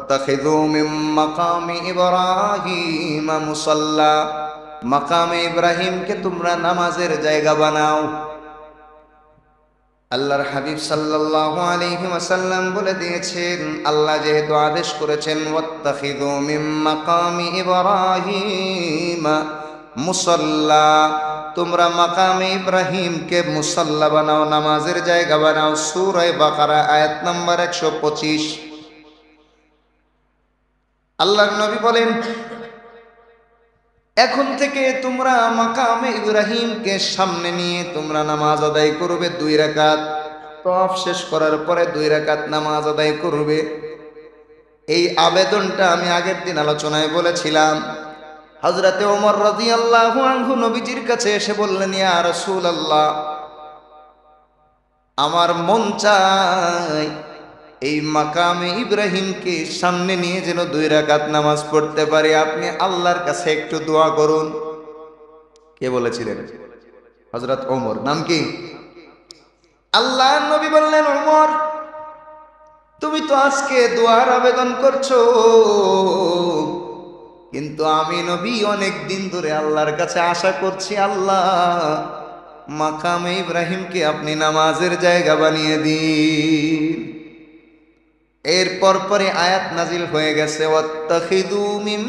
ওয়াত্তাখিযু মিন মাকামি ইব্রাহিম মুসাল্লা, মাকামে ইব্রাহিমকে তোমরা নামাজের জায়গা বানাও। আল্লাহর হাবিব সাল্লাল্লাহু আলাইহি ওয়াসাল্লাম বলে দিয়েছেন, আল্লাহ যেহেতু আদেশ করেছেন ওয়াত্তাখিযু মিন মাকামি ইব্রাহিম মুসাল্লা, তোমরা মাকামে ইব্রাহিমকে মুসাল্লা বানাও, নামাজের জায়গা বানাও। সূরা বাকারা আয়াত নাম্বার 125। আল্লাহর নবী বলেন, এখন থেকে তোমরা মাকামে ইব্রাহিমকে সামনে নিয়ে তোমরা নামাজ আদায় করবে 2 রাকাত। তওয়াফ শেষ করার পরে 2 রাকাত নামাজ আদায় করবে। এই আবেদনটা আমি আগের দিন আলোচনায় বলেছিলাম। হযরতে ওমর রাদিয়াল্লাহু আনহু নবীজির কাছে এসে বললেন, ইয়া রাসূলুল্লাহ, আমার মন চায় এই মাকামে ইব্রাহিমকে সামনে নিয়ে যেন 2 রাকাত নামাজ পড়তে পারি, আপনি আল্লাহর কাছে একটু দোয়া করুন। কে বলেছিলেন? হযরত ওমর। নাম কি? আল্লাহর নবী বললেন, ওমর, তুমি তো আজকে দোয়ার আবেদন করছো, কিন্তু আমি নবী অনেক দিন ধরে আল্লাহর কাছে আশা করছি, আল্লাহ মাকামে ইব্রাহিমকে আপনি নামাজের জায়গা বানিয়ে দিন। এরপর পরে আয়াত নাজিল হয়ে গেছে, ওয়াত্তাখিযু মিন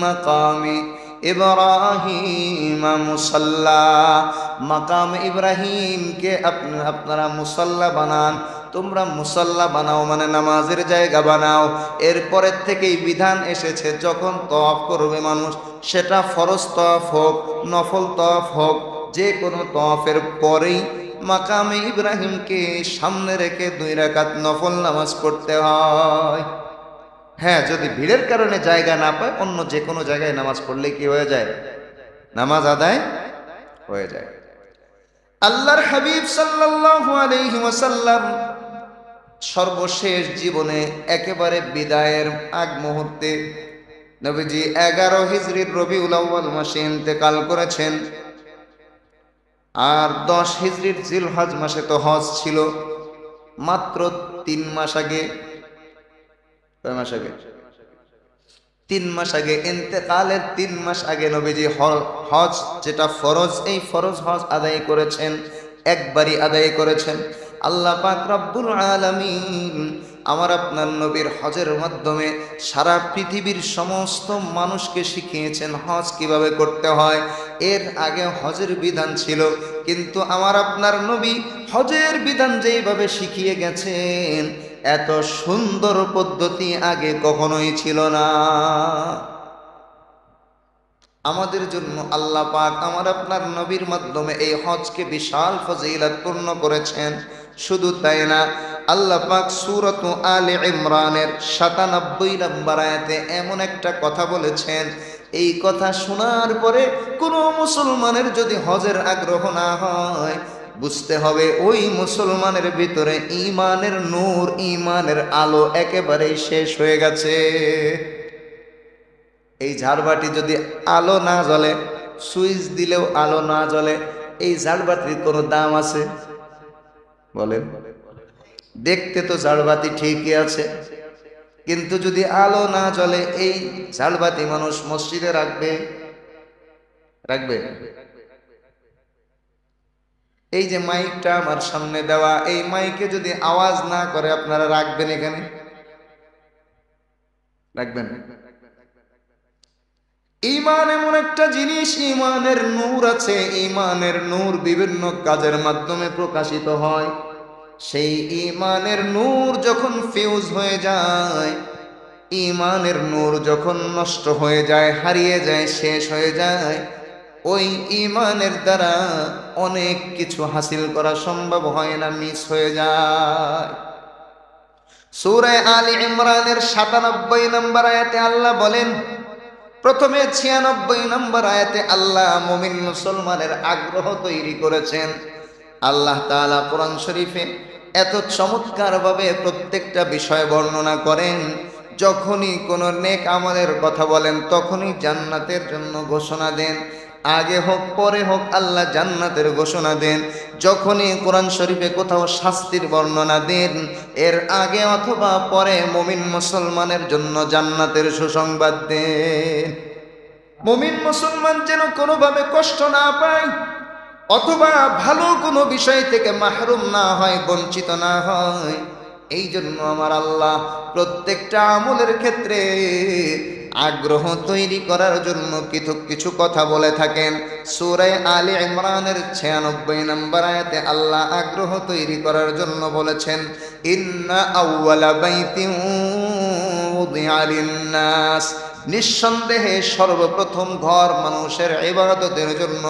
মাকামি ইব্রাহিম মুসাল্লা, মাকাম ইব্রাহিমকে আপনারা মুসাল্লা বানান, তোমরা মুসাল্লা বানাও মানে নামাজের জায়গা বানাও। এরপরের থেকেই বিধান এসেছে, যখন তওয়াফ করবে মানুষ, সেটা ফরজ তওয়াফ হোক, নফল তওয়াফ হোক, যে কোনো তওয়াফের পরেই মাকামে ইব্রাহিমকে সামনে রেখে 2 রাকাত নফল নামাজ পড়তে হয়। হ্যাঁ, যদি ভিড়ের কারণে জায়গা না পায়, অন্য যে কোনো জায়গায় নামাজ পড়লে কি হয়ে যায়? নামাজ আদায় হয়ে যায়। আল্লাহর হাবিব সাল্লাল্লাহু আলাইহি ওয়াসাল্লাম সর্বশেষ জীবনে একেবারে বিদায়ের আগ মুহূর্তে নবীজি 11 হিজরির রবিউল আউয়াল মাসে ইন্তেকাল করেছেন। আর 10 হিজরির জিলহজ মাসে তো হজ ছিল। মাত্র 3 মাস আগে, কয় মাস আগে? 3 মাস আগে, ইন্তেকালের 3 মাস আগে নবীজি হজ, যেটা ফরজ, এই ফরজ হজ আদায় করেছেন, একবারই আদায় করেছেন। আল্লাহ পাক রব্বুল আলামিন আমার আপনার নবীর হজের মাধ্যমে সারা পৃথিবীর সমস্ত মানুষকে শিখিয়েছেন হজ কিভাবে করতে হয়। এর আগে হজের বিধান ছিল, কিন্তু আমার আপনার নবী হজের বিধান যেইভাবে শিখিয়ে গেছেন, এত সুন্দর পদ্ধতি আগে কখনোই ছিল না। আমাদের জন্য আল্লাহ পাক আমার আপনার নবীর মাধ্যমে এই হজকে বিশাল ফজিলতপূর্ণ করেছেন। শুধু তাই না, আল্লাহ পাক সূরাত আলে ইমরানের 97 নম্বর আয়াতে এমন একটা কথা বলেছেন, এই কথা শোনার পরে কোনো মুসলমানের যদি হজের আগ্রহ না হয়, বুঝতে হবে ওই মুসলমানের ভিতরে ঈমানের নূর, ঈমানের আলো একেবারেই শেষ হয়ে গেছে। এই ঝাড়বাতি যদি আলো না জ্বলে, সুইচ দিলেও আলো না জ্বলে, এই ঝাড়বাতির কোনো দাম আছে? বলেন। দেখতে তো ঝাড়বাতি ঠিকই আছে, কিন্তু যদি আলো না জ্বলে, এই ঝাড়বাতি মানুষ মসজিদে রাখবে? এই যে মাইকটা আমার সামনে দেওয়া, এই মাইকে যদি আওয়াজ না করে, আপনারা রাখবেন? এখানে রাখবেন? ঈমান এমন একটা জিনিস, ঈমানের নূর আছে, ঈমানের নূর বিভিন্ন কাজের মাধ্যমে প্রকাশিত হয়। সেই ঈমানের নূর যখন ফিউজ হয়ে যায়, ঈমানের নূর যখন নষ্ট হয়ে যায়, হারিয়ে যায়, শেষ হয়ে যায়, ওই ঈমানের দ্বারা অনেক কিছু হাসিল করা সম্ভব হয় না, মিস হয়ে যায়। সূরা আলে ইমরানের 97 নম্বর আয়াতে আল্লাহ বলেন, প্রথমে 96 নম্বর আয়াতে আল্লাহ মুমিন মুসলমানের আগ্রহ তৈরি করেছেন। আল্লাহ তাআলা কোরআন শরীফে এত চমৎকার ভাবে প্রত্যেকটা বিষয় বর্ণনা করেন, যখনই কোনো নেক আমলের কথা বলেন তখনই জান্নাতের জন্য ঘোষণা দেন। আগে হোক পরে হোক আল্লাহ জান্নাতের ঘোষণা দেন। যখনই কোরআন শরীফে কোথাও শাস্তির বর্ণনা দেন, এর আগে অথবা পরে মুমিন মুসলমানের জন্য জান্নাতের সুসংবাদ দেন। মুমিন মুসলমান যেন কোনোভাবে কষ্ট না পায়, অথবা ভালো কোনো বিষয় থেকে মাহরুম না হয়, বঞ্চিত না হয়। এই জন্য আমার আল্লাহ প্রত্যেকটা আমলের ক্ষেত্রে আগ্রহ তৈরি করার জন্য কিছু কথা বলে থাকেন। সূরা আলে ইমরানের 96 নম্বর আয়াতে আল্লাহ আগ্রহ তৈরি করার জন্য বলেছেন, ইন্না আউওয়ালা বাইতিন উযিআ লিন-নাস, নিঃসন্দেহে সর্বপ্রথম ঘর মানুষের ইবাদতের জন্য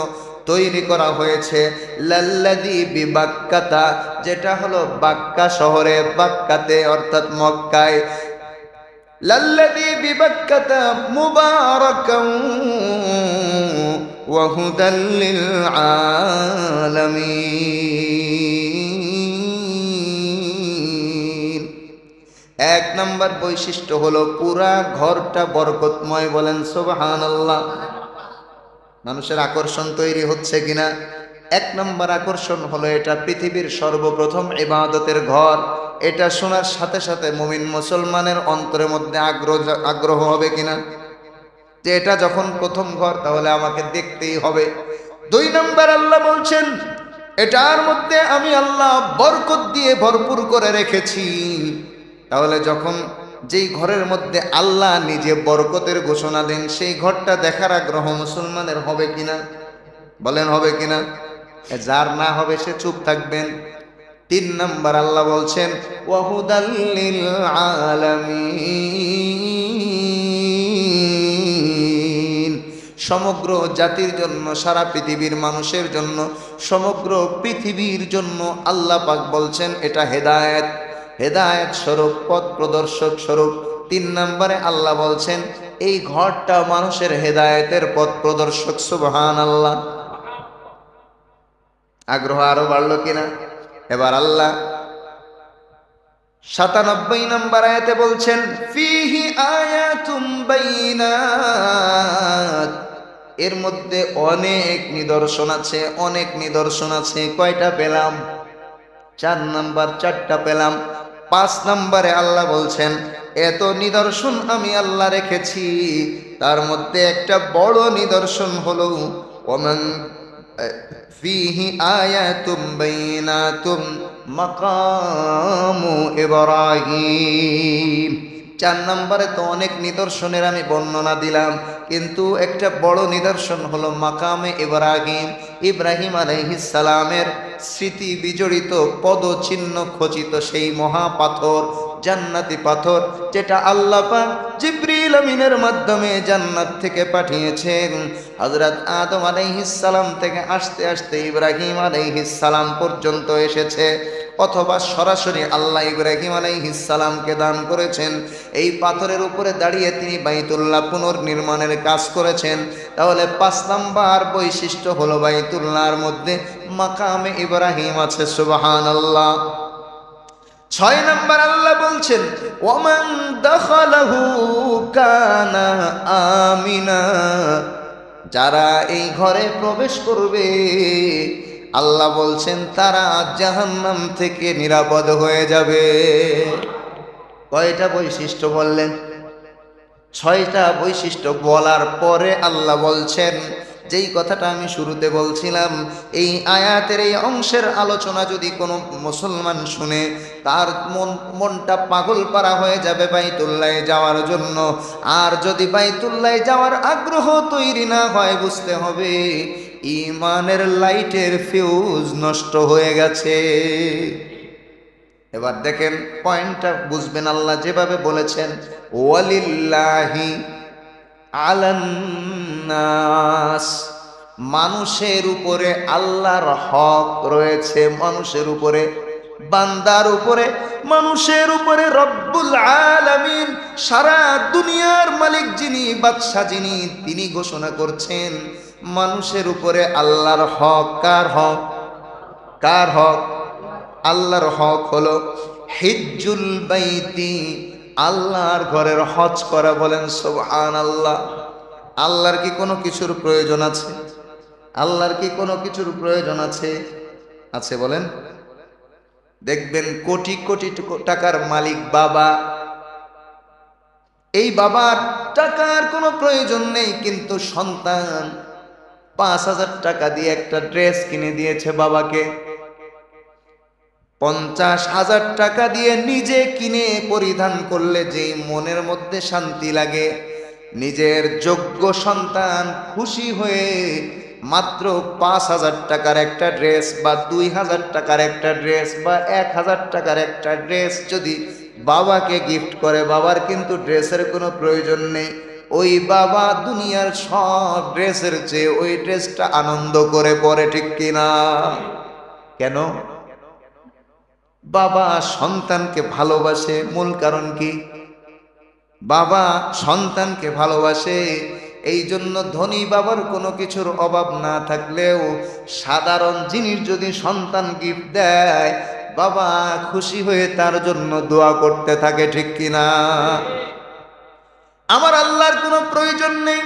তৈরি করা হয়েছে লাল্লাযী বিবাক্কাতা, যেটা হলো বাক্কা শহরে, বাক্কাতে অর্থাৎ মক্কায়। লাল্লাযী বিবাক্কাতা মুবারাকান ওয়া হুদাল লিল আলামিন। এক নম্বর বৈশিষ্ট্য হলো পুরা ঘরটা বরকতময়। বলেন সুবহানাল্লাহ। মানুষের আকর্ষণ তৈরি হচ্ছে কিনা? এক নম্বর আকর্ষণ হলো এটা পৃথিবীর সর্বপ্রথম ইবাদতের ঘর। এটা শোনার সাথে সাথে মুমিন মুসলমানের অন্তরের মধ্যে আগ্রহ হবে কিনা যে এটা যখন প্রথম ঘর তাহলে আমাকে দেখতেই হবে। দুই নম্বর আল্লাহ বলছেন এটার মধ্যে আমি আল্লাহ বরকত দিয়ে ভরপুর করে রেখেছি। তাহলে যখন যেই ঘরের মধ্যে আল্লাহ নিজে বরকতের ঘোষণা দেন, সেই ঘরটা দেখার আগ্রহ মুসলমানের হবে কিনা? বলেন হবে কিনা? যার না হবে সে চুপ থাকবেন। তিন নম্বর আল্লাহ বলছেন ওয়াহুদাল লিল আলামিন, সমগ্র জাতির জন্য, সারা পৃথিবীর মানুষের জন্য, সমগ্র পৃথিবীর জন্য আল্লাহ পাক বলছেন এটা হেদায়েত, হেদায়েত স্বরূপ, পথ প্রদর্শক স্বরূপ। তিন নম্বরে আল্লাহ বলছেন এই ঘরটা মানুষের হেদায়েতের পথ প্রদর্শক। সুবহানাল্লাহ। আগ্রহ আরো বাড়লো কিনা? এবার আল্লাহ 97 নম্বর আয়াতে বলছেন ফিহি আয়াতুম বাইনাত, এর মধ্যে অনেক নিদর্শন আছে, অনেক নিদর্শন আছে। কয়টা পেলাম? 4 নম্বর, 4টা পেলাম। 5 নম্বরে আল্লাহ বলছেন এত নিদর্শন আমি আল্লাহ রেখেছি, তার মধ্যে একটা বড় নিদর্শন হলো ওমান ফিহি আয়াতুম বাইনাতুম মাকামু ইব্রাহিম। 4 নম্বরে তো অনেক নিদর্শনের আমি বর্ণনা দিলাম, কিন্তু একটা বড় নিদর্শন হলো মাকামে ইব্রাহিম, ইব্রাহিম আলাইহিস সালামের স্মৃতি বিজড়িত পদচিহ্ন খচিত সেই মহা পাথর, জান্নাতি পাথর, যেটা আল্লাহ পাক জিবরিল আমিনের মাধ্যমে জান্নাত থেকে পাঠিয়েছেন। হযরত আদম আলাইহিস সালাম থেকে আস্তে আস্তে ইব্রাহিম আলাইহিস সালাম পর্যন্ত এসেছে, অথবা সরাসরি আল্লাহ ইব্রাহিম আলাইহিস সালামকে দান করেছেন। এই পাথরের উপরে দাঁড়িয়ে তিনি বাইতুল্লাহ পুনর্নির্মাণের কাজ করেছেন। তাহলে 5 নম্বর বৈশিষ্ট্য হলো বাইতুল্লাহর মধ্যে মাকামে ইব্রাহিম আছে। সুবহানাল্লাহ। 6 নম্বর আল্লাহ বলছেন ওয়ামান দাখালাহু কানা আমিনা, যারা এই ঘরে প্রবেশ করবে আল্লাহ বলছেন তারা জাহান্নাম থেকে নিরাপদ হয়ে যাবে। কয়টা বৈশিষ্ট্য বললেন? 6টা বৈশিষ্ট্য বলার পরে আল্লাহ বলছেন যেই কথাটা আমি শুরুতে বলছিলাম, এই আয়াতের এই অংশের আলোচনা যদি কোনো মুসলমান শুনে তার মনটা পাগল পারা হয়ে যাবে বাইতুল্লাহে যাওয়ার জন্য। আর যদি বাইতুল্লাহে যাওয়ার আগ্রহ তৈরি না হয়, বুঝতে হবে ঈমানের লাইটের ফিউজ নষ্ট হয়ে গেছে। এবার দেখেন পয়েন্টটা বুঝবেন। আল্লাহ যেভাবে বলেছেন ওয়ালিল্লাহি আলান্নাস, মানুষের উপরে আল্লাহর হক রয়েছে, মানুষের উপরে, বান্দার উপরে, মানুষের উপরে রব্বুল আলামিন, সারা দুনিয়ার মালিক যিনি, বাদশা যিনি, তিনি ঘোষণা করছেন মানুষের উপরে আল্লাহর হক। কার হক? কার হক? আল্লাহর হক হলো হিজ্জুল বাইতি, আল্লাহর ঘরের হজ করা। বলেন সুবহানাল্লাহ। আল্লাহর কি কোনো কিছুর প্রয়োজন আছে? আল্লাহর কি কোনো কিছুর প্রয়োজন আছে? আছে বলেন? দেখবেন কোটি কোটি টাকার মালিক বাবা, এই বাবার টাকার কোনো প্রয়োজন নেই, কিন্তু সন্তান 5,000 টাকা দিয়ে একটা ড্রেস কিনে দিয়েছে বাবাকে। 50,000 টাকা দিয়ে নিজে কিনে পরিধান করলে যেই মনের মধ্যে শান্তি লাগে, নিজের যোগ্য সন্তান খুশি হয়ে মাত্র 5,000 টাকার একটা ড্রেস বা 2,000 টাকার একটা ড্রেস বা 1,000 টাকার একটা ড্রেস যদি বাবাকে গিফট করে, বাবার কিন্তু ড্রেসের কোনো প্রয়োজন নেই, ওই বাবা দুনিয়ার সব ড্রেসের চেয়ে ওই ড্রেসটা আনন্দ করে পরে, ঠিক কিনা? কেন? বাবা সন্তানকে ভালোবাসে। মূল কারণ কি? বাবা সন্তানকে ভালোবাসে। এই জন্য ধনী বাবার কোনো কিছুর অভাব না থাকলেও সাধারণ জিনিস যদি সন্তান গিফট দেয়, বাবা খুশি হয়ে তার জন্য দোয়া করতে থাকে, ঠিক কিনা? আমার আল্লাহর কোনো প্রয়োজন নেই।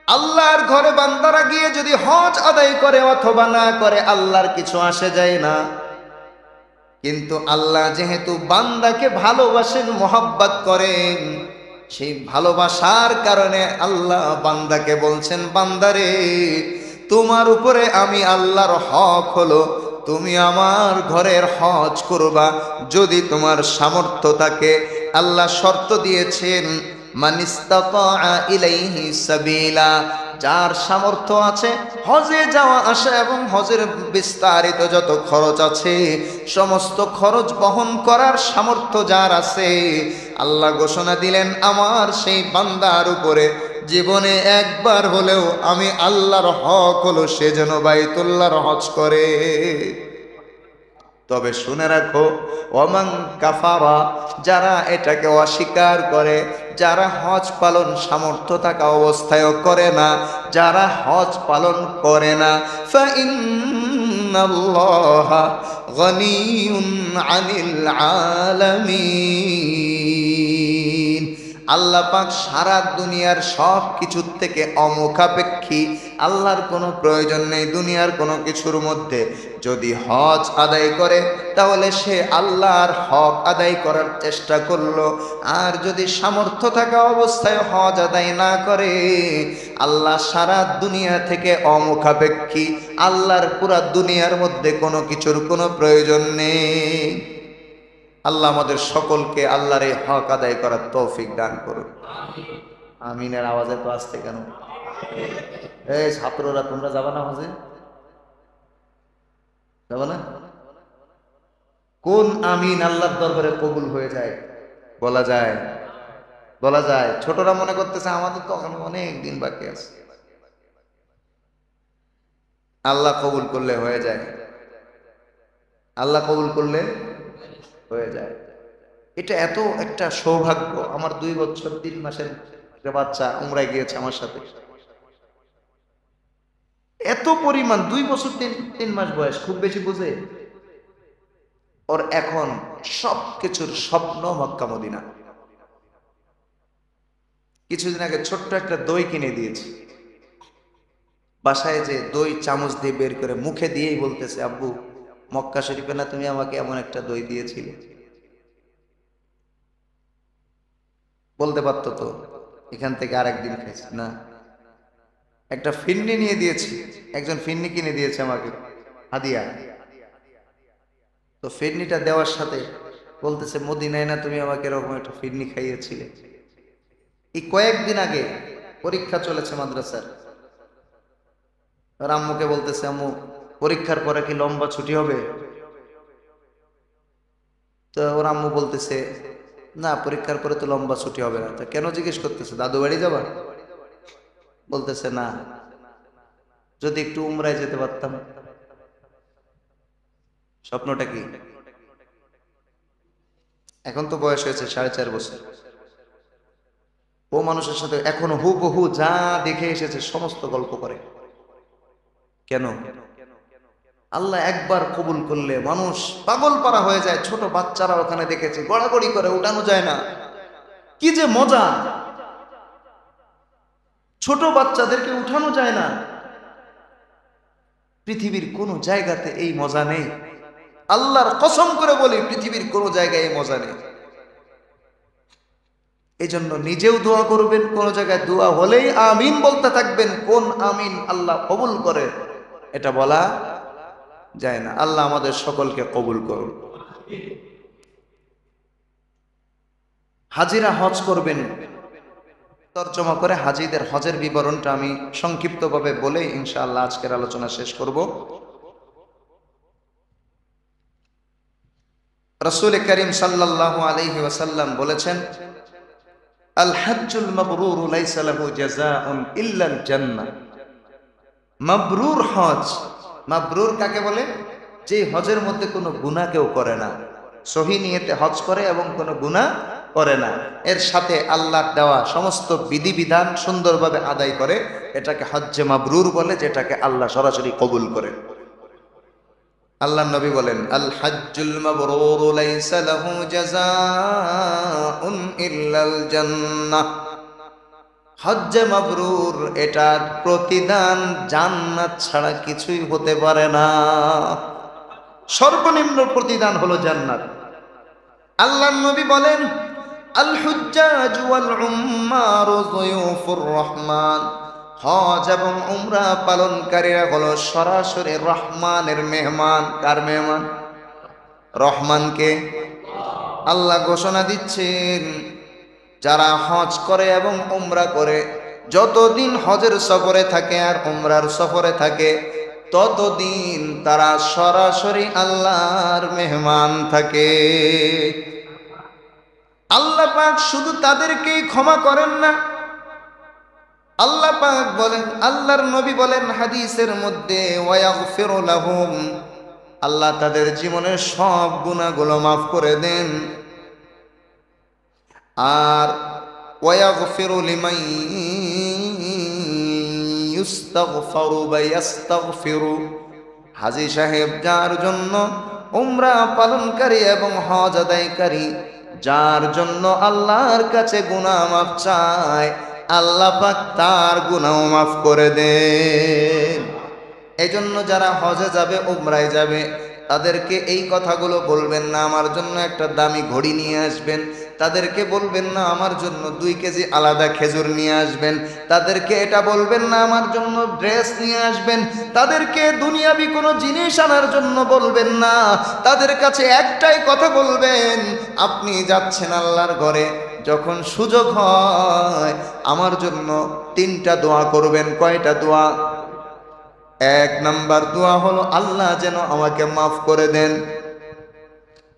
আল্লাহর ঘরে বান্দারা গিয়ে যদি হজ আদায় করে অথবা না করে, আল্লাহর কিছু আসে যায় না। কিন্তু আল্লাহ যেহেতু বান্দাকে ভালোবাসেন, মোহাব্বত করেন, সেই ভালোবাসার কারণে আল্লাহ বান্দাকে বলছেন, বান্দারে তোমার উপরে আমি আল্লাহর হক হলো তুমি আমার ঘরের হজ করবা যদি তোমার সামর্থ্য থাকে। আল্লাহ শর্ত দিয়েছেন, মান ইসতাতা ইলাইহি সাবিলা, যার সামর্থ্য আছে হজে যাওয়া আসা এবং হজের বিস্তারিত যত খরচ আছে সমস্ত খরচ বহন করার সামর্থ্য যার আছে, আল্লাহ ঘোষণা দিলেন আমার সেই বান্দার উপরে জীবনে একবার হলেও আমি আল্লাহর হক হলো সে যেন বাইতুল্লাহর হজ করে। তবে শুনে রাখো, ওমান কাফারা, যারা এটাকে অস্বীকার করে, যারা হজ পালন সামর্থ্য থাকা অবস্থায়ও করে না, যারা হজ পালন করে না, ফাইন্নাল্লাহা গনিয়ুন আনিল আলামিন, আল্লাহ পাক সারা দুনিয়ার সব কিছুর থেকে অমুখাপেক্ষী, আল্লাহর কোনো প্রয়োজন নেই দুনিয়ার কোনো কিছুর মধ্যে। যদি হজ আদায় করে তাহলে সে আল্লাহর হক আদায় করার চেষ্টা করলো, আর যদি সামর্থ্য থাকা অবস্থায় হজ আদায় না করে, আল্লাহ সারা দুনিয়া থেকে অমুখাপেক্ষী, আল্লাহর পুরা দুনিয়ার মধ্যে কোনো কিছুর কোনো প্রয়োজন নেই। আল্লাহ আমাদের সকলকে আল্লাহর এই হক আদায় করার তৌফিক দান করুন। আমিনের আওয়াজে তো আসতে কেন? এই ছাত্ররা তোমরা যাবা না হজে? যাবা না? কোন আমিন আল্লাহর দরবারে কবুল হয়ে যায়? বলা যায়? বলা যায়? ছোটরা মনে করতেছে আমাদের তো অনেক দিন বাকি আছে। আল্লাহ কবুল করলে হয়ে যায়। আল্লাহ কবুল করলে হয়ে যায়। এটা এত একটা সৌভাগ্য। আমার 2 বছর 3 মাসের একটা বাচ্চা উমরায় গিয়েছে আমার সাথে, এত পরিমাণ 2 বছর 3 মাস বয়স, খুব বেশি বুঝে। ওর এখন সবকিছুর স্বপ্ন মক্কা মদিনা। কিছুদিন আগে ছোট্ট একটা দই কিনে দিয়েছি, বাসায় যে দই চামচ দিয়ে বের করে মুখে দিয়েই বলতেছে, আব্বু মক্কা শরীফে না তুমি আমাকে এমন একটা দই দিয়েছিলে। বলতে পারতো তো এখান থেকে আরেকদিন খাইছি না। একটা ফিন্নি নিয়ে দিয়েছি, একজন ফিন্নি কিনে দিয়েছে আমাকে হাদিয়া। তো ফিন্নিটা দেওয়ার সাথে বলতেছে, মদিনায় না তুমি আমাকে এরকম একটা ফিন্নি খাইয়েছিলে। এই কয়েকদিন আগে পরীক্ষা চলেছে মাদ্রাসার, আম্মুকে বলতেছে, আম্মু পরীক্ষার পরে কি লম্বা ছুটি হবে? তো ওর আম্মু বলতেছে, না পরীক্ষার পরে তো লম্বা ছুটি হবে না। তো কেন জিজ্ঞেস করতেছে, দাদু বাড়ি যাবা? বলতেছে না, যদি একটু উমরায় যেতে পারতাম। স্বপ্নটা কি? এখন তো বয়স হয়েছে 4.5 বছর। ও মানুষের সাথে এখনো হুবহু যা দেখে এসেছে সমস্ত গল্প করে। কেন? আল্লাহ একবার কবুল করলে মানুষ পাগল পারা হয়ে যায়। ছোট বাচ্চারা ওখানে দেখেছে গড়াগড়ি করে, উঠানো যায় না। কি যে মজা! ছোট বাচ্চাদেরকে উঠানো যায় না। পৃথিবীর কোনো জায়গাতে এই মজা নেই। আল্লাহর কসম করে বলি, পৃথিবীর কোনো জায়গায় এই মজা নেই। এই জন্য নিজেও দোয়া করবেন, কোন জায়গায় দোয়া হলেই আমিন বলতে থাকবেন। কোন আমিন আল্লাহ কবুল করে এটা বলা যায় না। আল্লাহ আমাদের সকলকে কবুল করুন। হাজিরা হজ করবেন, তর্জমা করে হাজিদের হজের বিবরণটা আমি সংক্ষিপ্তভাবে বলে ইনশাআল্লাহ আজকের আলোচনা শেষ করব। রাসূল করিম সাল্লাল্লাহু আলাইহি ওয়াসাল্লাম বলেছেন, আল হজ্জুল মাবরুর লাইসা লাহু জাযাউন ইল্লাল জান্নাহ। মাবরুর হজ, মাবরুর কাকে বলে? যে হজের মধ্যে কোনো গুনাহ কেউ করে না, সহি নিয়তে হজ করে এবং কোনো গুনাহ করে না, এর সাথে আল্লাহর দেওয়া সমস্ত বিধিবিধান সুন্দরভাবে আদায় করে, এটাকে হজ্জে মাবরুর বলে, যেটাকে আল্লাহ সরাসরি কবুল করে। আল্লাহর নবী বলেন, আল হজ্জুল মাবরুর লাইসা লাহু জাযাউন ইল্লাল জান্নাহ। হজ্জে মাবরুর এটার প্রতিদান জান্নাত ছাড়া কিছুই হতে পারে না। সর্বনিম্ন প্রতিদান হলো জান্নাত। আল্লাহর নবী বলেন, আল হুজ্জাজ ওয়াল উম্মারু যুয়ুফুর রহমান। হজ এবং উমরা পালনকারীরা হলো সরাসরি রহমানের মেহমান। কার মেহমান? রহমানকে। আল্লাহ ঘোষণা দিচ্ছেন, যারা হজ করে এবং উমরা করে, যতদিন হজের সফরে থাকে আর উমরার সফরে থাকে, ততদিন তারা সরাসরি আল্লাহর মেহমান থাকে। আল্লাহ পাক শুধু তাদেরকেই ক্ষমা করেন না, আল্লাহ পাক বলেন, আল্লাহর নবী বলেন হাদিসের মধ্যে, ওয়াগফিরু লাহুম, আল্লাহ তাদের জীবনের সব গুনাহগুলো মাফ করে দেন। আর ওয়াগফিরু লিমান ইস্তাগফিরু বা ইস্তাগফিরু, হাজী সাহেব যার জন্য, উমরা পালনকারী এবং হজ আদায়কারী যার জন্য আল্লাহর কাছে গুনাহ মাফ চায়, আল্লাহ পাক তার গুনাহ মাফ করে দেন। এজন্য যারা হজে যাবে, উমরায় যাবে, তাদেরকে এই কথাগুলো বলবেন না, আমার জন্য একটা দামি ঘড়ি নিয়ে আসবেন। তাদেরকে বলবেন না, আমার জন্য 2 কেজি আলাদা খেজুর নিয়ে আসবেন। তাদেরকে এটা বলবেন না, আমার জন্য ড্রেস নিয়ে আসবেন। তাদেরকে দুনিয়াবি কোনো জিনিস আনার জন্য বলবেন না। তাদের কাছে একটাই কথা বলবেন, আপনি যাচ্ছেন আল্লাহর ঘরে, যখন সুযোগ হয় আমার জন্য 3টা দোয়া করবেন। কয়টা দোয়া? 1 নাম্বার দোয়া হলো, আল্লাহ যেন আমাকে মাফ করে দেন।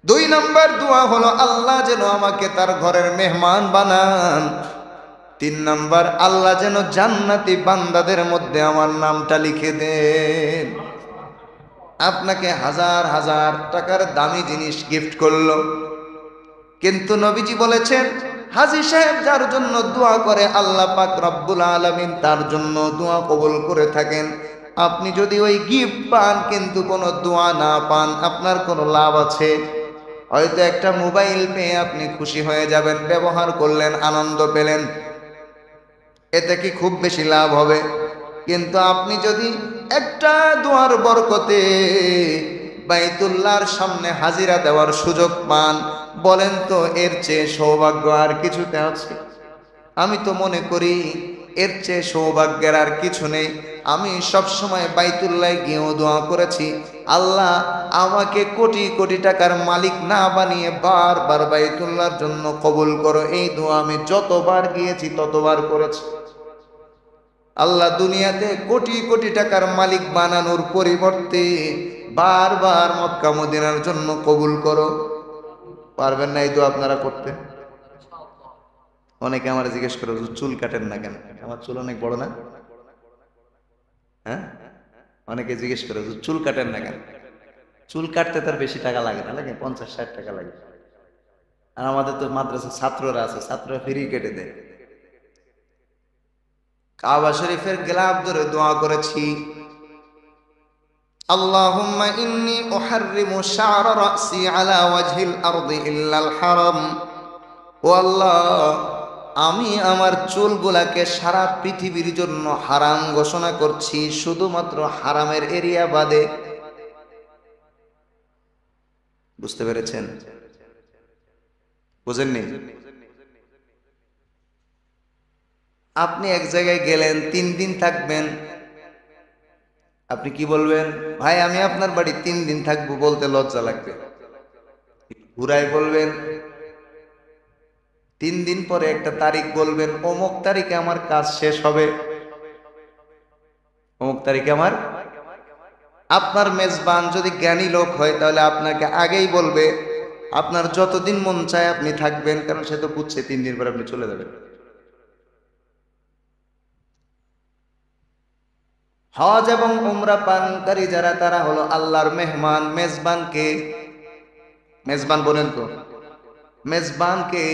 2 নাম্বার দোয়া হলো, আল্লাহ যেন আমাকে তার ঘরের মেহমান বানান। 3 নাম্বার, আল্লাহ যেন জান্নাতি বান্দাদের মধ্যে আমার নামটা লিখে দেন। আপনাকে হাজার হাজার টাকার দামি জিনিস গিফট করলো, কিন্তু নবীজি বলেছেন, হাজী সাহেব যার জন্য দোয়া করে, আল্লাহ পাক রব্বুল আলামিন তার জন্য দোয়া কবুল করে থাকেন। আপনি যদি ওই গিফট পান কিন্তু কোনো দোয়া না পান, আপনার কোনো লাভ আছে? হয়তো একটা মোবাইল পেয়ে আপনি খুশি হয়ে যাবেন, ব্যবহার করলেন, আনন্দ পেলেন, এতে কি খুব বেশি লাভ হবে? কিন্তু আপনি যদি একটা দোয়ার বরকতে বাইতুল্লাহর সামনে হাজিরা দেওয়ার সুযোগ পান, বলেন তো এর চেয়ে সৌভাগ্য আর কিছুতে আছে? আমি তো মনে করি এর চেয়ে সৌভাগ্যের আর কিছু নেই। আমি সবসময় বাইতুল্লাহ গিয়েও দোয়া করেছি, আল্লাহ আমাকে কোটি কোটি টাকার মালিক না বানিয়ে বারবার বাইতুল্লাহর জন্য কবুল করো। এই দোয়া আমি যতবার গিয়েছি ততবার করেছি। আল্লাহ দুনিয়াতে কোটি কোটি টাকার মালিক বানানোর পরিবর্তে বারবার মক্কা মদিনার জন্য কবুল করো। পারবেন না এই দোয়া আপনারা করতে? অনেকে আমার জিজ্ঞেস করে, চুল কাটেন না কেন? আমার চুল অনেক বড় না? হ্যাঁ, অনেকে জিজ্ঞেস করে, চুল কাটেন না কেন? চুল কাটতে তার বেশি টাকা লাগে না, লাগে 50-60 টাকা লাগে। আর আমাদের তো মাদ্রাসা ছাত্ররা আছে, ছাত্ররা ফ্রি কেটে দেয়। কাবা শরীফের গিলাফ ধরে দোয়া করেছি, আল্লাহুম্মা ইন্নী উহাররিমু শা'রা রাসি আলা ওয়াজহিল আরদি ইল্লাল হারাম। ও আল্লাহ, আমি আমার চুলগুলাকে সারা পৃথিবীর জন্য হারাম ঘোষণা করছি, শুধুমাত্র হারামের এরিয়া বাদে। বুঝতে পেরেছেন? বুঝেননি? আপনি এক জায়গায় গেলেন, 3 দিন থাকবেন, আপনি কি বলবেন? ভাই আমি আপনার বাড়ি 3 দিন থাকবো, বলতে লজ্জা লাগবে। ঘুরাই বলবেন। 3 দিন পরে একটা তারিখ বলবেন, অমুক তারিখে আমার কাজ শেষ হবে, অমুক তারিখে আমার। আপনার মেজবান যদি জ্ঞানী লোক হয় তাহলে আপনাকে আগেই বলবে, আপনার যতদিন মন চায় আপনি থাকবেন, কারণ সে তো বুঝছে 3 দিন পরে আপনি চলে যাবেন। হজ এবং উমরা পালনকারী যারা, তারা হলো আল্লাহর মেহমান। মেজবানকে, মেজবান বলেন তো, মেজবানকে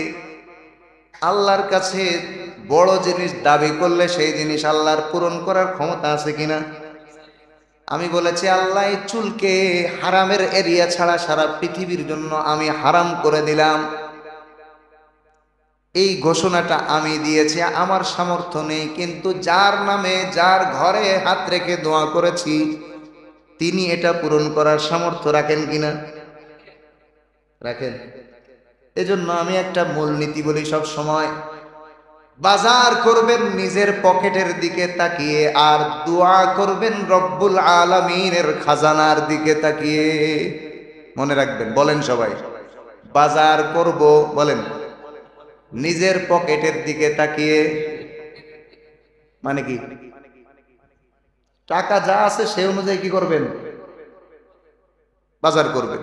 আল্লাহর কাছে বড় জিনিস দাবি করলে সেই জিনিস আল্লাহর পূরণ করার ক্ষমতা আছে কিনা? আমি বলেছি, আল্লাহ এই চুলকে হারামের এরিয়া ছাড়া সারা পৃথিবীর জন্য আমি হারাম করে দিলাম। এই ঘোষণাটা আমি দিয়েছি, আমার সামর্থ্য নেই, কিন্তু যার নামে, যার ঘরে হাত রেখে দোয়া করেছি, তিনি এটা পূরণ করার সামর্থ্য রাখেন কিনা? রাখেন। এজন্য আমি একটা মূলনীতি বলি সব সময়, বাজার করবেন নিজের পকেটের দিকে তাকিয়ে, আর দোয়া করবেন রব্বুল আলামিনের খাজানার দিকে তাকিয়ে। মনে রাখবেন, বলেন সবাই, বাজার করব, বলেন, নিজের পকেটের দিকে তাকিয়ে। মানে কি? টাকা যা আছে সে অনুযায়ী কি করবেন? বাজার করবেন।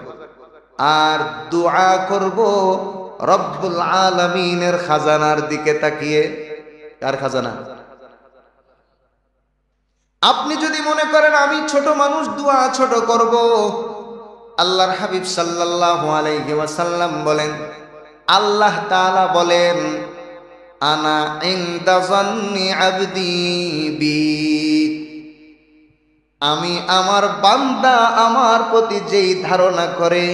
আর দোয়া করব রব্বুল আলামিনের খাজানার দিকে তাকিয়ে। কার খাজানা? আপনি যদি মনে করেন আমি ছোট মানুষ, দোয়া ছোট করব, আল্লাহর হাবিব সাল্লাল্লাহু আলাইহি ওয়াসাল্লাম বলেন, আল্লাহ তাআলা বলেন, আনা ইনদা যান্নি আবদি বি, আমি আমার বান্দা আমার প্রতি যেই ধারণা করে,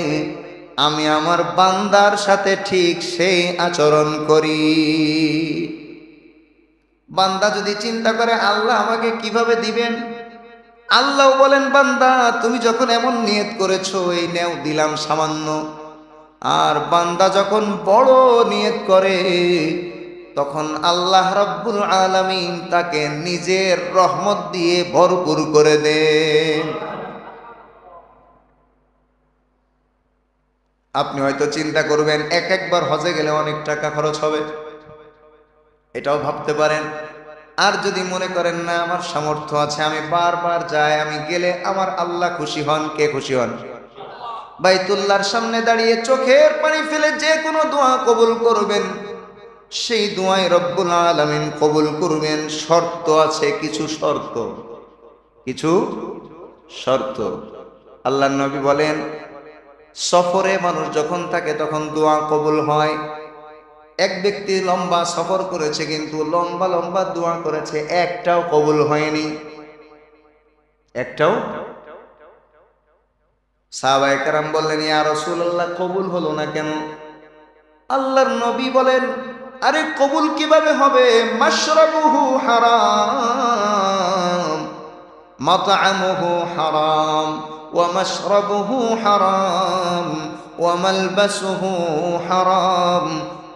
আমি আমার বান্দার সাথে ঠিক সেই আচরণ করি। বান্দা যদি চিন্তা করে আল্লাহ আমাকে কিভাবে দিবেন, আল্লাহ বলেন, বান্দা তুমি যখন এমন নিয়ত করেছো, এই নেও দিলাম সামান্য। আর বান্দা যখন বড় নিয়ত করে, তখন আল্লাহ রাব্বুল আলামিন তাকে নিজের রহমত দিয়ে ভরপুর করে দেন। আপনি হয়তো চিন্তা করবেন একবার হজে গেলে অনেক টাকা খরচ হবে, এটাও ভাবতে পারেন। আর যদি মনে করেন না আমার সামর্থ্য আছে, আমি বারবার যাই, আমি গেলে আমার আল্লাহ খুশি হন, কে খুশি হন? বাইতুল্লাহর সামনে দাঁড়িয়ে চোখের পানি ফেলে যে কোনো দোয়া কবুল করবেন, সেই দোয়ায় রব্বুল আলামিন কবুল করবেন। শর্ত আছে, কিছু শর্ত, কিছু শর্ত। আল্লাহর নবী বলেন, সফরে মানুষ যখন থাকে তখন দোয়া কবুল হয়। এক ব্যক্তি লম্বা সফর করেছে, কিন্তু লম্বা লম্বা দোয়া করেছে, একটাও কবুল হয়নি, একটাও। সাহাবায়ে কেরাম বললেন, ইয়া রাসূলুল্লাহ, কবুল হলো না কেন? আল্লাহর নবী বলেন, আরে কবুল কিভাবে হবে? মাশরাবুহু হারাম, মাতআমুহু হারাম, ওয়া মাশরাবুহু হারাম, ওয়া মালবাসুহু হারাম,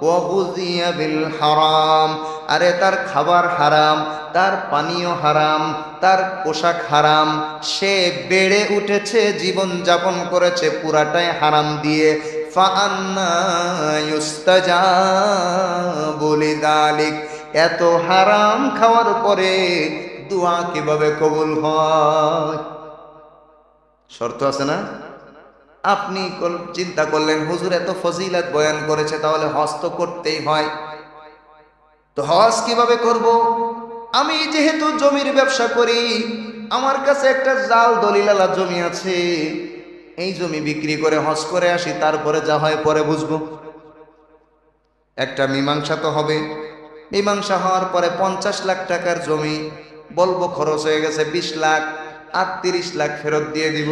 ওয়া গুযিয়া বিল হারাম। আরে তার খাবার হারাম, তার পানীয় হারাম, তার পোশাক হারাম, সে বেড়ে উঠেছে, জীবন যাপন করেছে পুরাটাই হারাম দিয়ে। ফাআন্না ইউস্তাজাবু লিযালিক, এত হারাম খাওয়ার পরে দোয়া কিভাবে কবুল হয়? শর্ত আছে না? আপনি চিন্তা করলেন, হুজুর এত ফজিলত বয়ান করেছে, তাহলে হজ তো করতেই হয়, তো হজ কিভাবে করব? আমি যেহেতু জমির ব্যবসা করি, আমার কাছে একটা জাল দলিলালা জমি আছে, এই জমি বিক্রি করে হজ করে আসি, তারপরে যা হয় পরে বুঝবো। একটা মীমাংসা তো হবে। মীমাংসা হওয়ার পরে 50 লাখ টাকার জমি, বলবো খরচ হয়ে গেছে 20 লাখ, আর 30 লাখ ফেরত দিয়ে দিব,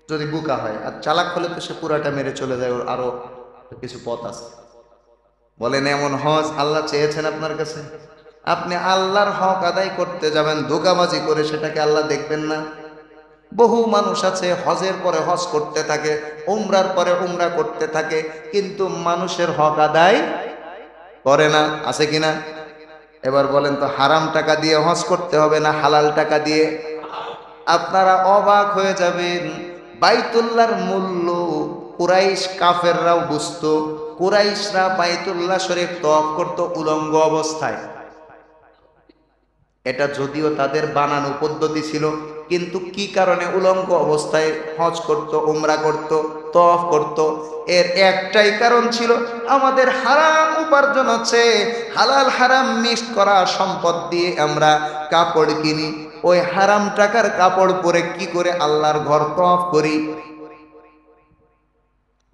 যদি বোকা হয়। আর চালাক হলে তো সে পুরাটা মেরে চলে যায়, ওর আরো কিছু পথ আছে। বলেন এমন হজ আল্লাহ চেয়েছেন আপনার কাছে? আপনি আল্লাহর হক আদায় করতে যাবেন, ধোঁকাবাজি করে, সেটাকে আল্লাহ দেখবেন না? বহু মানুষ আছে হজের পরে হজ করতে থাকে, উমরার পরে উমরা করতে থাকে, কিন্তু মানুষের হক আদায় করে না। আছে কিনা? এবার বলেন তো, হারাম টাকা দিয়ে হজ করতে হবে না হালাল টাকা দিয়ে? আপনারা অবাক হয়ে যাবেন, বাইতুল্লাহর মূল্য কুরাইশ কাফেররাও বুঝতো। কুরাইশরা বাইতুল্লাহ শরীফ তওয়াফ করত উলঙ্গ অবস্থায়। এটা যদিও তাদের বানানো পদ্ধতি ছিল, কিন্তু কি কারণে উলঙ্গ অবস্থায় হজ করত, উমরা করত, তওয়াফ করত? এর একটাই কারণ ছিল, আমাদের হারাম উপার্জন হচ্ছে, হালাল হারাম মিক্স করা সম্পদ দিয়ে আমরা কাপড় কিনি, ওই হারাম টাকার কাপড় পরে কি করে আল্লাহর ঘর তওয়াফ করি?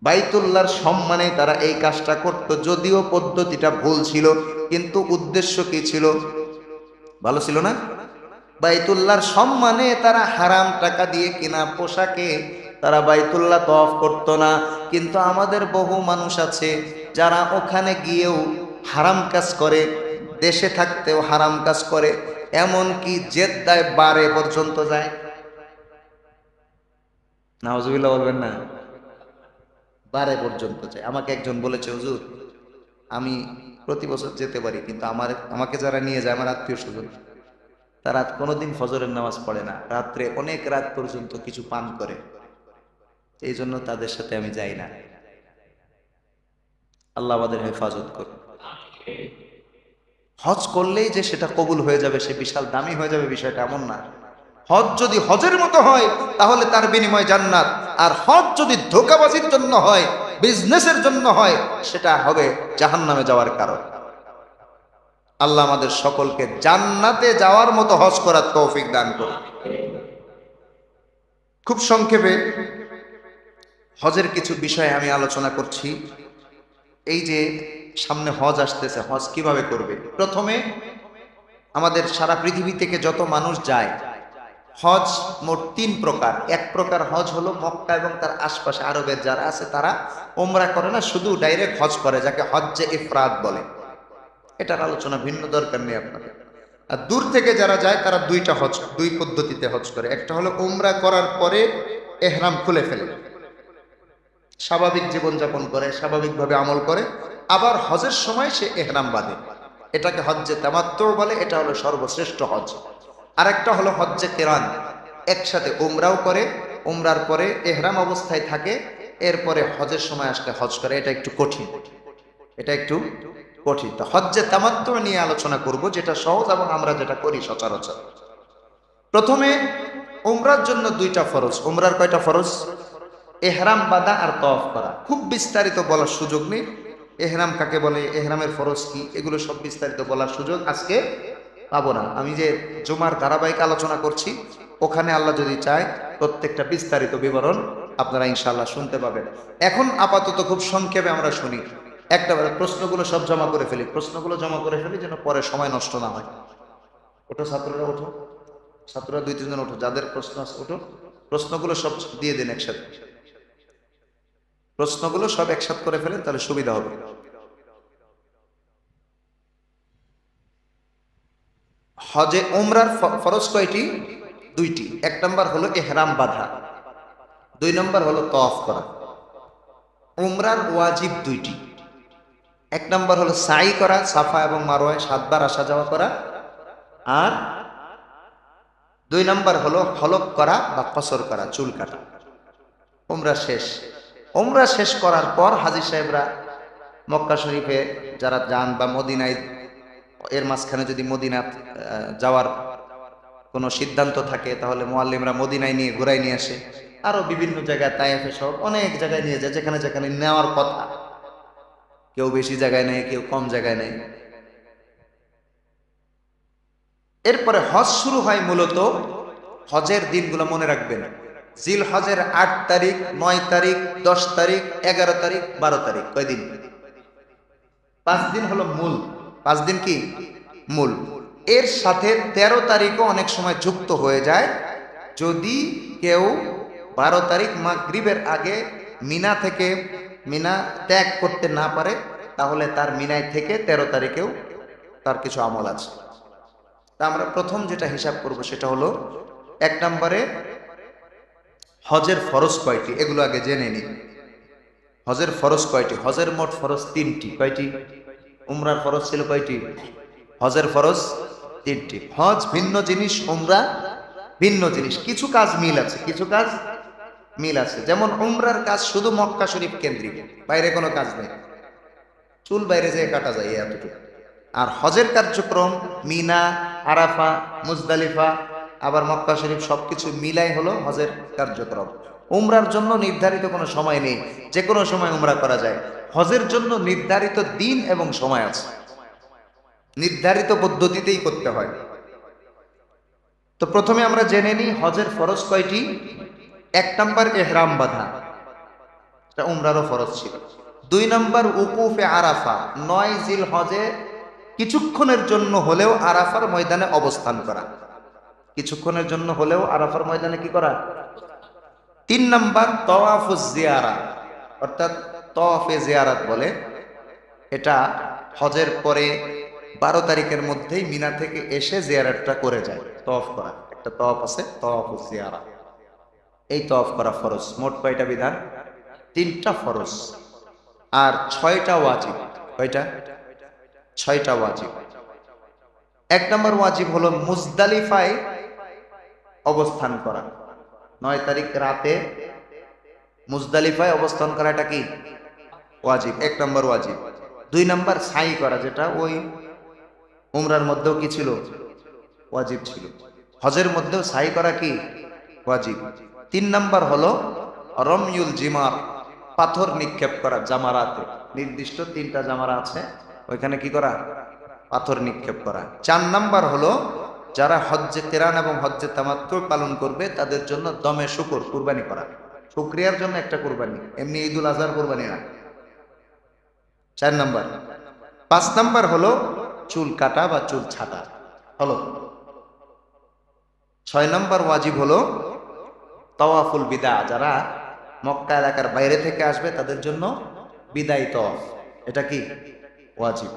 বাইতুল্লাহর সম্মানে তারা এই কাজটা করত, যদিও পদ্ধতিটা ভুল ছিল, কিন্তু উদ্দেশ্য কি ছিল? ভালো ছিল না? বাইতুল্লাহর সম্মানে তারা হারাম টাকা দিয়ে কিনা পোশাকে তারা বাইতুল্লাহ তওয়াফ করত না। কিন্তু আমাদের বহু মানুষ আছে যারা ওখানে গিয়েও হারাম কাজ করে, দেশে থাকতেও হারাম কাজ করে, এমনকি জেদ্দায় বারে পর্যন্ত যায়। নাউজুবিল্লাহ বলবেন না? বারে পর্যন্ত যায়। আমাকে একজন বলেছে, হুজুর আমি প্রতি বছর যেতে পারি, কিন্তু আমাকে যারা নিয়ে যায় আমার আত্মীয় স্বজন, তারা কোনোদিন ফজরের নামাজ পড়ে না, রাত্রে অনেক রাত পর্যন্ত কিছু পান করে, এই জন্য তাদের সাথে আমি যাই না। আল্লাহ আমাদের হেফাজত করুন। হজ করলেই যে সেটা কবুল হয়ে যাবে, সে বিশাল দামি হয়ে যাবে, বিষয়টা এমন না। হজ যদি হজের মতো হয় তাহলে তার বিনিময় জান্নাত, আর হজ যদি ধোঁকাবাজির জন্য হয়, বিজনেসের জন্য হয়, সেটা হবে জাহান্নামে যাওয়ার কারণ। আল্লাহ আমাদের সকলকে জান্নাতে যাওয়ার মতো হজ করার তৌফিক দান করুন। খুব সংক্ষেপে হজের কিছু বিষয় আমি আলোচনা করছি। এই যে সামনে হজ আসতেছে, হজ কিভাবে করবে? প্রথমে আমাদের সারা পৃথিবী থেকে যত মানুষ যায়, হজ মোট 3 প্রকার। এক প্রকার হজ হলো মক্কা এবং তার আশপাশে আরবের যারা আছে তারা ওমরা করে না, শুধু ডাইরেক্ট হজ করে, যাকে হজ্জে ইফরাদ বলে। এটার আলোচনা ভিন্ন, দরকার নেই আপনাদের। আর দূর থেকে যারা যায় তারা দুই পদ্ধতিতে হজ করে। একটা হলো উমরা করার পরে এহরাম খুলে ফেলে, স্বাভাবিক জীবনযাপন করে, স্বাভাবিকভাবে আমল করে, আবার হজের সময় সে এহরাম বাঁধে, এটাকে হজ্জে তামাত্তু বলে। এটা হলো সর্বশ্রেষ্ঠ হজ। আরেকটা হলো হজ্জে কিরান, একসাথে উমরাও করে, উমরার পরে এহরাম অবস্থায় থাকে, এরপরে হজের সময় আসলে হজ করে। এটা একটু কঠিন, এটা একটু কঠিন। তো হজ্জে তামাত্তু নিয়ে আলোচনা করব, যেটা সহজ এবং আমরা যেটা করি সচরাচর। প্রথমে উমরার জন্য 2টা ফরজ। উমরার কয়টা ফরজ? এহরাম বাঁধা আর তওয়াফ করা। খুব বিস্তারিত বলার সুযোগ নেই, এহরাম কাকে বলে, এহরামের ফরজ কি, এগুলো সব বিস্তারিত বলার সুযোগ আজকে পাবো না। আমি যে জুমার ধারাবাহিক আলোচনা করছি, ওখানে আল্লাহ যদি চায় প্রত্যেকটা বিস্তারিত বিবরণ আপনারা ইনশাআল্লাহ শুনতে পাবেন। এখন আপাতত খুব সংক্ষেপে আমরা শুনি। একটা প্রশ্নগুলো সব জমা করে ফেলি, প্রশ্নগুলো জমা করে ফেলি যেন পরে সময় নষ্ট না হয়। ওঠো ছাত্ররা, ওঠো ছাত্ররা, 2-3 জন ওঠো, যাদের প্রশ্ন আছে ওঠো। প্রশ্নগুলো সব দিয়ে দিন একসাথে, প্রশ্নগুলো সব একসাথে করে ফেলেন, তাহলে সুবিধা হবে। হজে উমরার ফরজ কয়টি? 2টি। 1 নম্বর হলো এহরাম বাঁধা, 2 নম্বর হলো তওয়াফ করা। উমরার ওয়াজিব 2টি। 1 নম্বর হলো সাই করা, সাফা এবং মারওয়ায় 7 বার আসা যাওয়া করা, আর 2 নম্বর হলো হলক করা বা কসর করা, চুল কাটা। উমরা শেষ। উমরা শেষ করার পর হাজী সাহেবরা মক্কা শরীফে যারা যান বা মদিনায়, এর মাঝখানে যদি মদিনা যাওয়ার কোনো সিদ্ধান্ত থাকে তাহলে মুআল্লিমরা মদিনায় নিয়ে ঘুরাই নিয়ে আসে, আরো বিভিন্ন জায়গায়, তায়েফে সহ অনেক জায়গায় নিয়ে যায়, যেখানে যেখানে নেওয়ার কথা। কেউ বেশি জায়গায় নেয়, কেউ কম জায়গায় নেয়। এরপরে হজ শুরু হয় মূলত হজের দিনগুলো মনে রাখবেন। জিল হজের 8 তারিখ, 9 তারিখ, 10 তারিখ, 11 তারিখ, 12 তারিখ। কয়দিন? 5 দিন হলো মূল। 5 দিন কি মূল? এর সাথে 13 তারিখও অনেক সময় যুক্ত হয়ে যায়, যদি কেউ 12 তারিখ মাগরিবের আগে মিনা ত্যাগ করতে না পারে, তাহলে তার মিনায় থেকে 13 তারিখেও তার কিছু আমল আছে। তা আমরা প্রথম যেটা হিসাব করব সেটা হলো 1 নম্বরে হজের ফরজ কয়টি, এগুলো আগে জেনে নিই। হজের ফরজ কয়টি? হজের মোট ফরজ 3টি। কয়টি? উমরার ফরজ ছিল কয়টি? হজের ফরজ 3টি। হজ ভিন্ন জিনিস, উমরা ভিন্ন জিনিস। কিছু কাজ মিল আছে, কিছু কাজ মিল আছে। যেমন উমরার কাজ শুধু মক্কা শরীফ কেন্দ্রিক, বাইরে কোনো কাজ নেই, চুল বাইরে যেয়ে কাটা যায় এতটুকু। আর হজের কার্যক্রম মিনা, আরাফা, মুজদালিফা, আবার মক্কা শরীফ সবকিছু মিলাই হলো হজের কার্যক্রম। উমরার জন্য নির্ধারিত কোনো সময় নেই, যে কোনো সময় উমরা করা যায়। হজের জন্য নির্ধারিত দিন এবং সময় আছে, নির্ধারিত পদ্ধতিতেই করতে হয়। তো প্রথমে আমরা জেনে নিই হজের ফরজ কয়টি। 1 নম্বর ইহরাম বাঁধা, এটা উমরারও ফরজ ছিল। 2 নম্বর উকুফে আরাফা, 9 জিলহজে কিছুক্ষণের জন্য হলেও আরাফার ময়দানে অবস্থান করা, কিছুক্ষণের জন্য হলেও আরাফার ময়দানে কি করা। 3 নম্বর তওয়াফুজ জিয়ারা, অর্থাৎ তওয়াফে জিয়ারাত বলে, এটা হজের পরে 12 তারিখের মধ্যেই মিনা থেকে এসে জিয়ারাতটা করে যায়। তওয়াফ করা, একটা তওয়াফ আছে তওয়াফুজ জিয়ারা, এই তওয়াফ করা ফরজ। মোট কয়টা বিধান? 3টা ফরজ আর 6টা ওয়াজিব। কয়টা? 6টা ওয়াজিব। 1 নম্বর ওয়াজিব হলো মুজদালিফায় অবস্থান করা। 9 তারিখ রাতে মুজদালিফায় অবস্থান করা, এটা কি ওয়াজিব, 1 নম্বর ওয়াজিব। 2 নম্বর সাই করা, যেটা ওই উমরার মধ্যেও কি ছিল, ওয়াজিব ছিল। হজের মধ্যেও সাই করা কি ওয়াজিব। 3 নম্বর হলো রময়ুল জিমার, পাথর নিক্ষেপ করা জামারাতে। নির্দিষ্ট 3টা জামারা আছে, ওইখানে কি করা, পাথর নিক্ষেপ করা। 4 নম্বর হলো যারা হজ্জে কিরান এবং হজ্জে তামাত্তু পালন করবে তাদের জন্য দমে শুকর, কুরবানি করা, শুকরিয়ার জন্য একটা কুরবানি, এমনি ঈদুল আজহার কুরবানি না। 4 নম্বর। 5 নম্বর হলো চুল কাটা বা চুল ছাটা হলো। 6 নম্বর ওয়াজিব হলো তাওয়াফুল বিদা, যারা মক্কা এলাকার বাইরে থেকে আসবে তাদের জন্য বিদায়ী তাওয়াফ, এটা কি ওয়াজিব।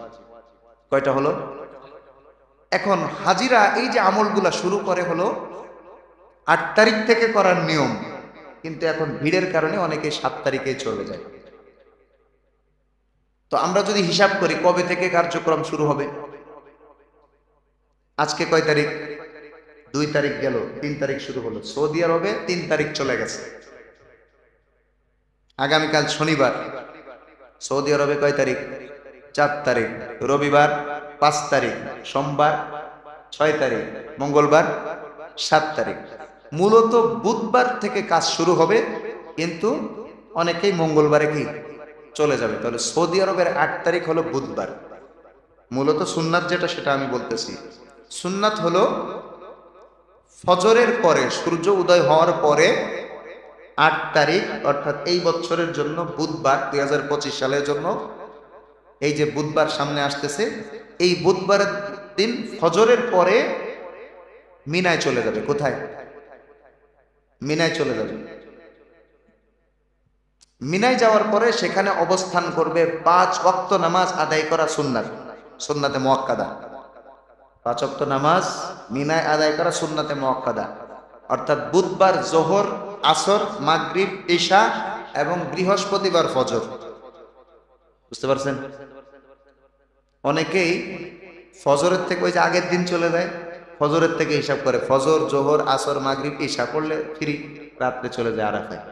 কয়টা হলো? এখন হাজিরা এই যে আমলগুলা শুরু করে হলো 8 তারিখ থেকে করার নিয়ম, কিন্তু এখন ভিড়ের কারণে অনেকে 7 তারিখেই চলে যায়। তো আমরা যদি হিসাব করি কবে থেকে কার্যক্রম শুরু হবে, আজকে কয় তারিখ? 2 তারিখ গেল, 3 তারিখ শুরু হলো। সৌদি আরবে 3 তারিখ চলে গেছে, আগামীকাল শনিবার। সৌদি আরবে কয় তারিখ? 4 তারিখ। রবিবার 5 তারিখ, সোমবার 6 তারিখ, মঙ্গলবার 7 তারিখ। মূলত বুধবার থেকে কাজ শুরু হবে, কিন্তু অনেকেই মঙ্গলবারে কি চলে যাবে। তাহলে সৌদি আরবের 8 তারিখ হলো বুধবার। মূলত সুন্নাত যেটা সেটা আমি বলতেছি। সুন্নাত হলো ফজরের পরে, সূর্য উদয় হওয়ার পরে 8 তারিখ, অর্থাৎ এই বছরের জন্য বুধবার, 2025 সালের জন্য এই যে বুধবার সামনে আসতেছে, এই বুধবারের দিন ফজরের পরে মিনায় চলে যাবে। কোথায়? মিনায় চলে যাবে। মিনায় যাওয়ার পরে সেখানে অবস্থান করবে। 5 ওয়াক্ত নামাজ আদায় করা সুন্নাত, সুন্নাতে মুআক্কাদা। 5 ওয়াক্ত নামাজ মিনায় আদায় করা সুন্নাতে মুআক্কাদা, অর্থাৎ বুধবার জোহর, আসর, মাগরিব, ইশা এবং বৃহস্পতিবার ফজর। বুঝতে পারছেন? অনেকেই ফজরের থেকে ওই যে আগের দিন চলে যায়, ফজরের থেকে হিসাব করে, ফজর, জোহর, আসর, মাগরিব, ইশা করলে ফ্রি, রাত্রে চলে যায় আরাফায়।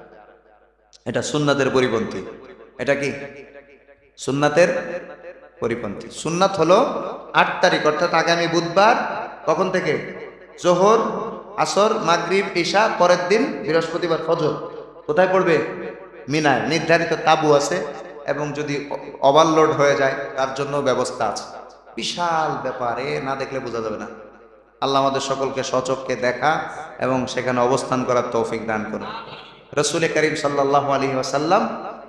এটা সুন্নাতের পরিপন্থী। এটা কি সুন্নাতের পরিপন্থী। সুন্নাত হলো 8 তারিখ, অর্থাৎ আগামী বুধবার। কখন থেকে? জোহর, আসর, মাগরিব, ইশা, পরের দিন বৃহস্পতিবার ফজর। কোথায় পড়বে? মিনায়। নির্ধারিত তাবু আছে, এবং যদি ওভারলোড হয়ে যায় তার জন্য ব্যবস্থা আছে। বিশাল ব্যাপার, না দেখলে বোঝা যাবে না। আল্লাহ আমাদের সকলকে সচক্ষে দেখা এবং সেখানে অবস্থান করার তৌফিক দান করুন। রাসূল করিম সাল্লাল্লাহু আলাইহি ওয়াসাল্লাম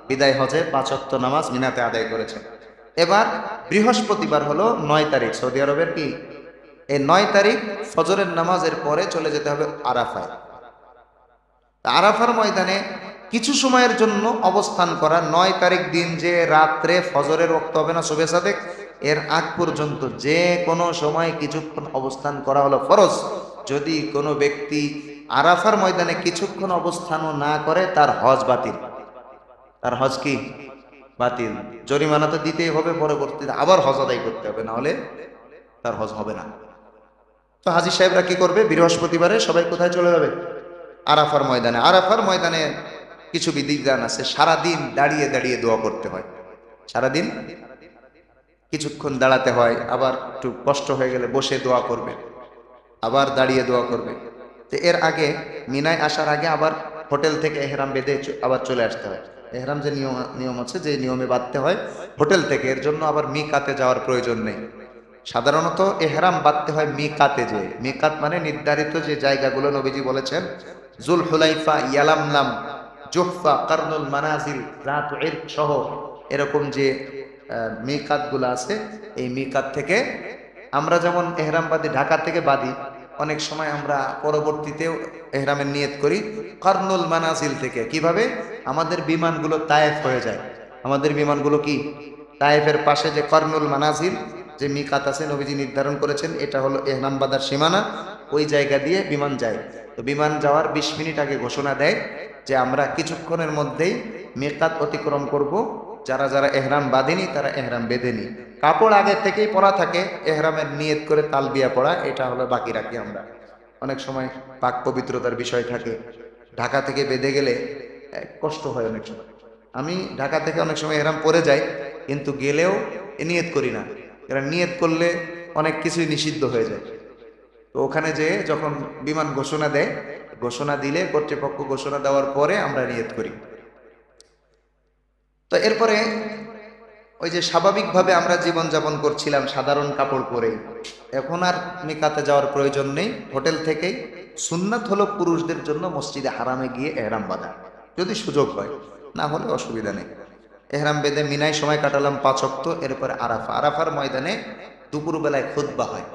বিদায় হজে 5 ওয়াক্ত নামাজ মিনাতে আদায় করেছেন। এবার বৃহস্পতিবার হলো 9 তারিখ, সৌদি আরবের কি এই 9 তারিখ ফজরের নামাজের পরে চলে যেতে হবে আরাফায়। আরাফার ময়দানে কিছু সময়ের জন্য অবস্থান করা। ৯ তারিখ দিন যে রাত্রে ফজরের ওয়াক্ত হবে না শুভে সাদেক, এর আগ পর্যন্ত যে কোনো সময় কিছুক্ষণ অবস্থান করা হলো ফরজ। যদি কোনো ব্যক্তি আরাফার ময়দানে কিছুক্ষণ অবস্থানও না করে তার হজ বাতিল। তার হজ কি বাতিল, জরিমানা তো দিতেই হবে, পরবর্তীতে আবার হজ আদায় করতে হবে, না হলে তার হজ হবে না। তো হাজী সাহেবরা কি করবে, বৃহস্পতিবারে সবাই কোথায় চলে যাবে, আরাফার ময়দানে। আরাফার ময়দানে কিছু বিধিবিধান আছে, সারাদিন দাঁড়িয়ে দাঁড়িয়ে দোয়া করতে হয়, সারাদিন কিছুক্ষণ দাঁড়াতে হয়, আবার একটু কষ্ট হয়ে গেলে বসে দোয়া করবে, আবার দাঁড়িয়ে দোয়া করবে। তো এর আগে মিনায় আসার আগে আবার হোটেল থেকে এহরাম বেঁধে আবার চলে আসতে হয়। এহরাম যে নিয়ম আছে, যে নিয়মে বাঁধতে হয় হোটেল থেকে, এর জন্য আবার মিকাতে যাওয়ার প্রয়োজন নেই। সাধারণত এহরাম বাঁধতে হয় মিকাতে। যে মিকাত মানে নির্ধারিত যে জায়গাগুলো নবীজি বলেছেন, জুল হুলাইফা, ইয়ালামলাম, জুহফা, কারনুল মানাজিল, রাত ইরক সহ এরকম যে মিকাতগুলো আছে, এই মিকাত থেকে আমরা যেমন এহরাম বাঁধি, ঢাকা থেকে বাঁধি, অনেক সময় আমরা পরবর্তীতেও এহরামের নিয়ত করি কারনুল মানাজিল থেকে। কিভাবে? আমাদের বিমানগুলো তায়েফ হয়ে যায়। আমাদের বিমানগুলো কি তায়েফের পাশে যে কারনুল মানাজিল যে মিকাত আছে নবীজি নির্ধারণ করেছেন, এটা হলো এহরাম বাঁধার সীমানা, ওই জায়গা দিয়ে বিমান যায়। তো বিমান যাওয়ার 20 মিনিট আগে ঘোষণা দেয় যে আমরা কিছুক্ষণের মধ্যেই মিকাত অতিক্রম করব। যারা যারা এহরাম বাঁধেনি তারা এহরাম বেঁধেনি, কাপড় আগে থেকেই পরা থাকে, এহরামের নিয়ত করে তালবিয়া পড়া, এটা হলো বাকি রাখি আমরা। অনেক সময় পাক পবিত্রতার বিষয় থাকে, ঢাকা থেকে বেঁধে গেলে কষ্ট হয় অনেক সময়। আমি ঢাকা থেকে অনেক সময় এহরাম পরে যাই, কিন্তু গেলেও নিয়ত করি না, এরা নিয়ত করলে অনেক কিছুই নিষিদ্ধ হয়ে যায়। তো ওখানে যে যখন বিমান ঘোষণা দেয়, ঘোষণা দিলে কর্তৃপক্ষ ঘোষণা দেওয়ার পরে আমরা নিয়ত করি। তো এরপরে ওই যে স্বাভাবিকভাবে আমরা জীবনযাপন করছিলাম সাধারণ কাপড় পরে, এখন আর মিকাতে যাওয়ার প্রয়োজন নেই। হোটেল থেকেই সুন্নাত হলো পুরুষদের জন্য মসজিদে হারামে গিয়ে এহরাম বাঁধা, যদি সুযোগ হয়, না হলে অসুবিধা নেই। এহরাম বেঁধে মিনায় সময় কাটালাম 5 ওয়াক্ত। এরপরে আরাফা, আরাফার ময়দানে দুপুরবেলায় খুতবা হয়।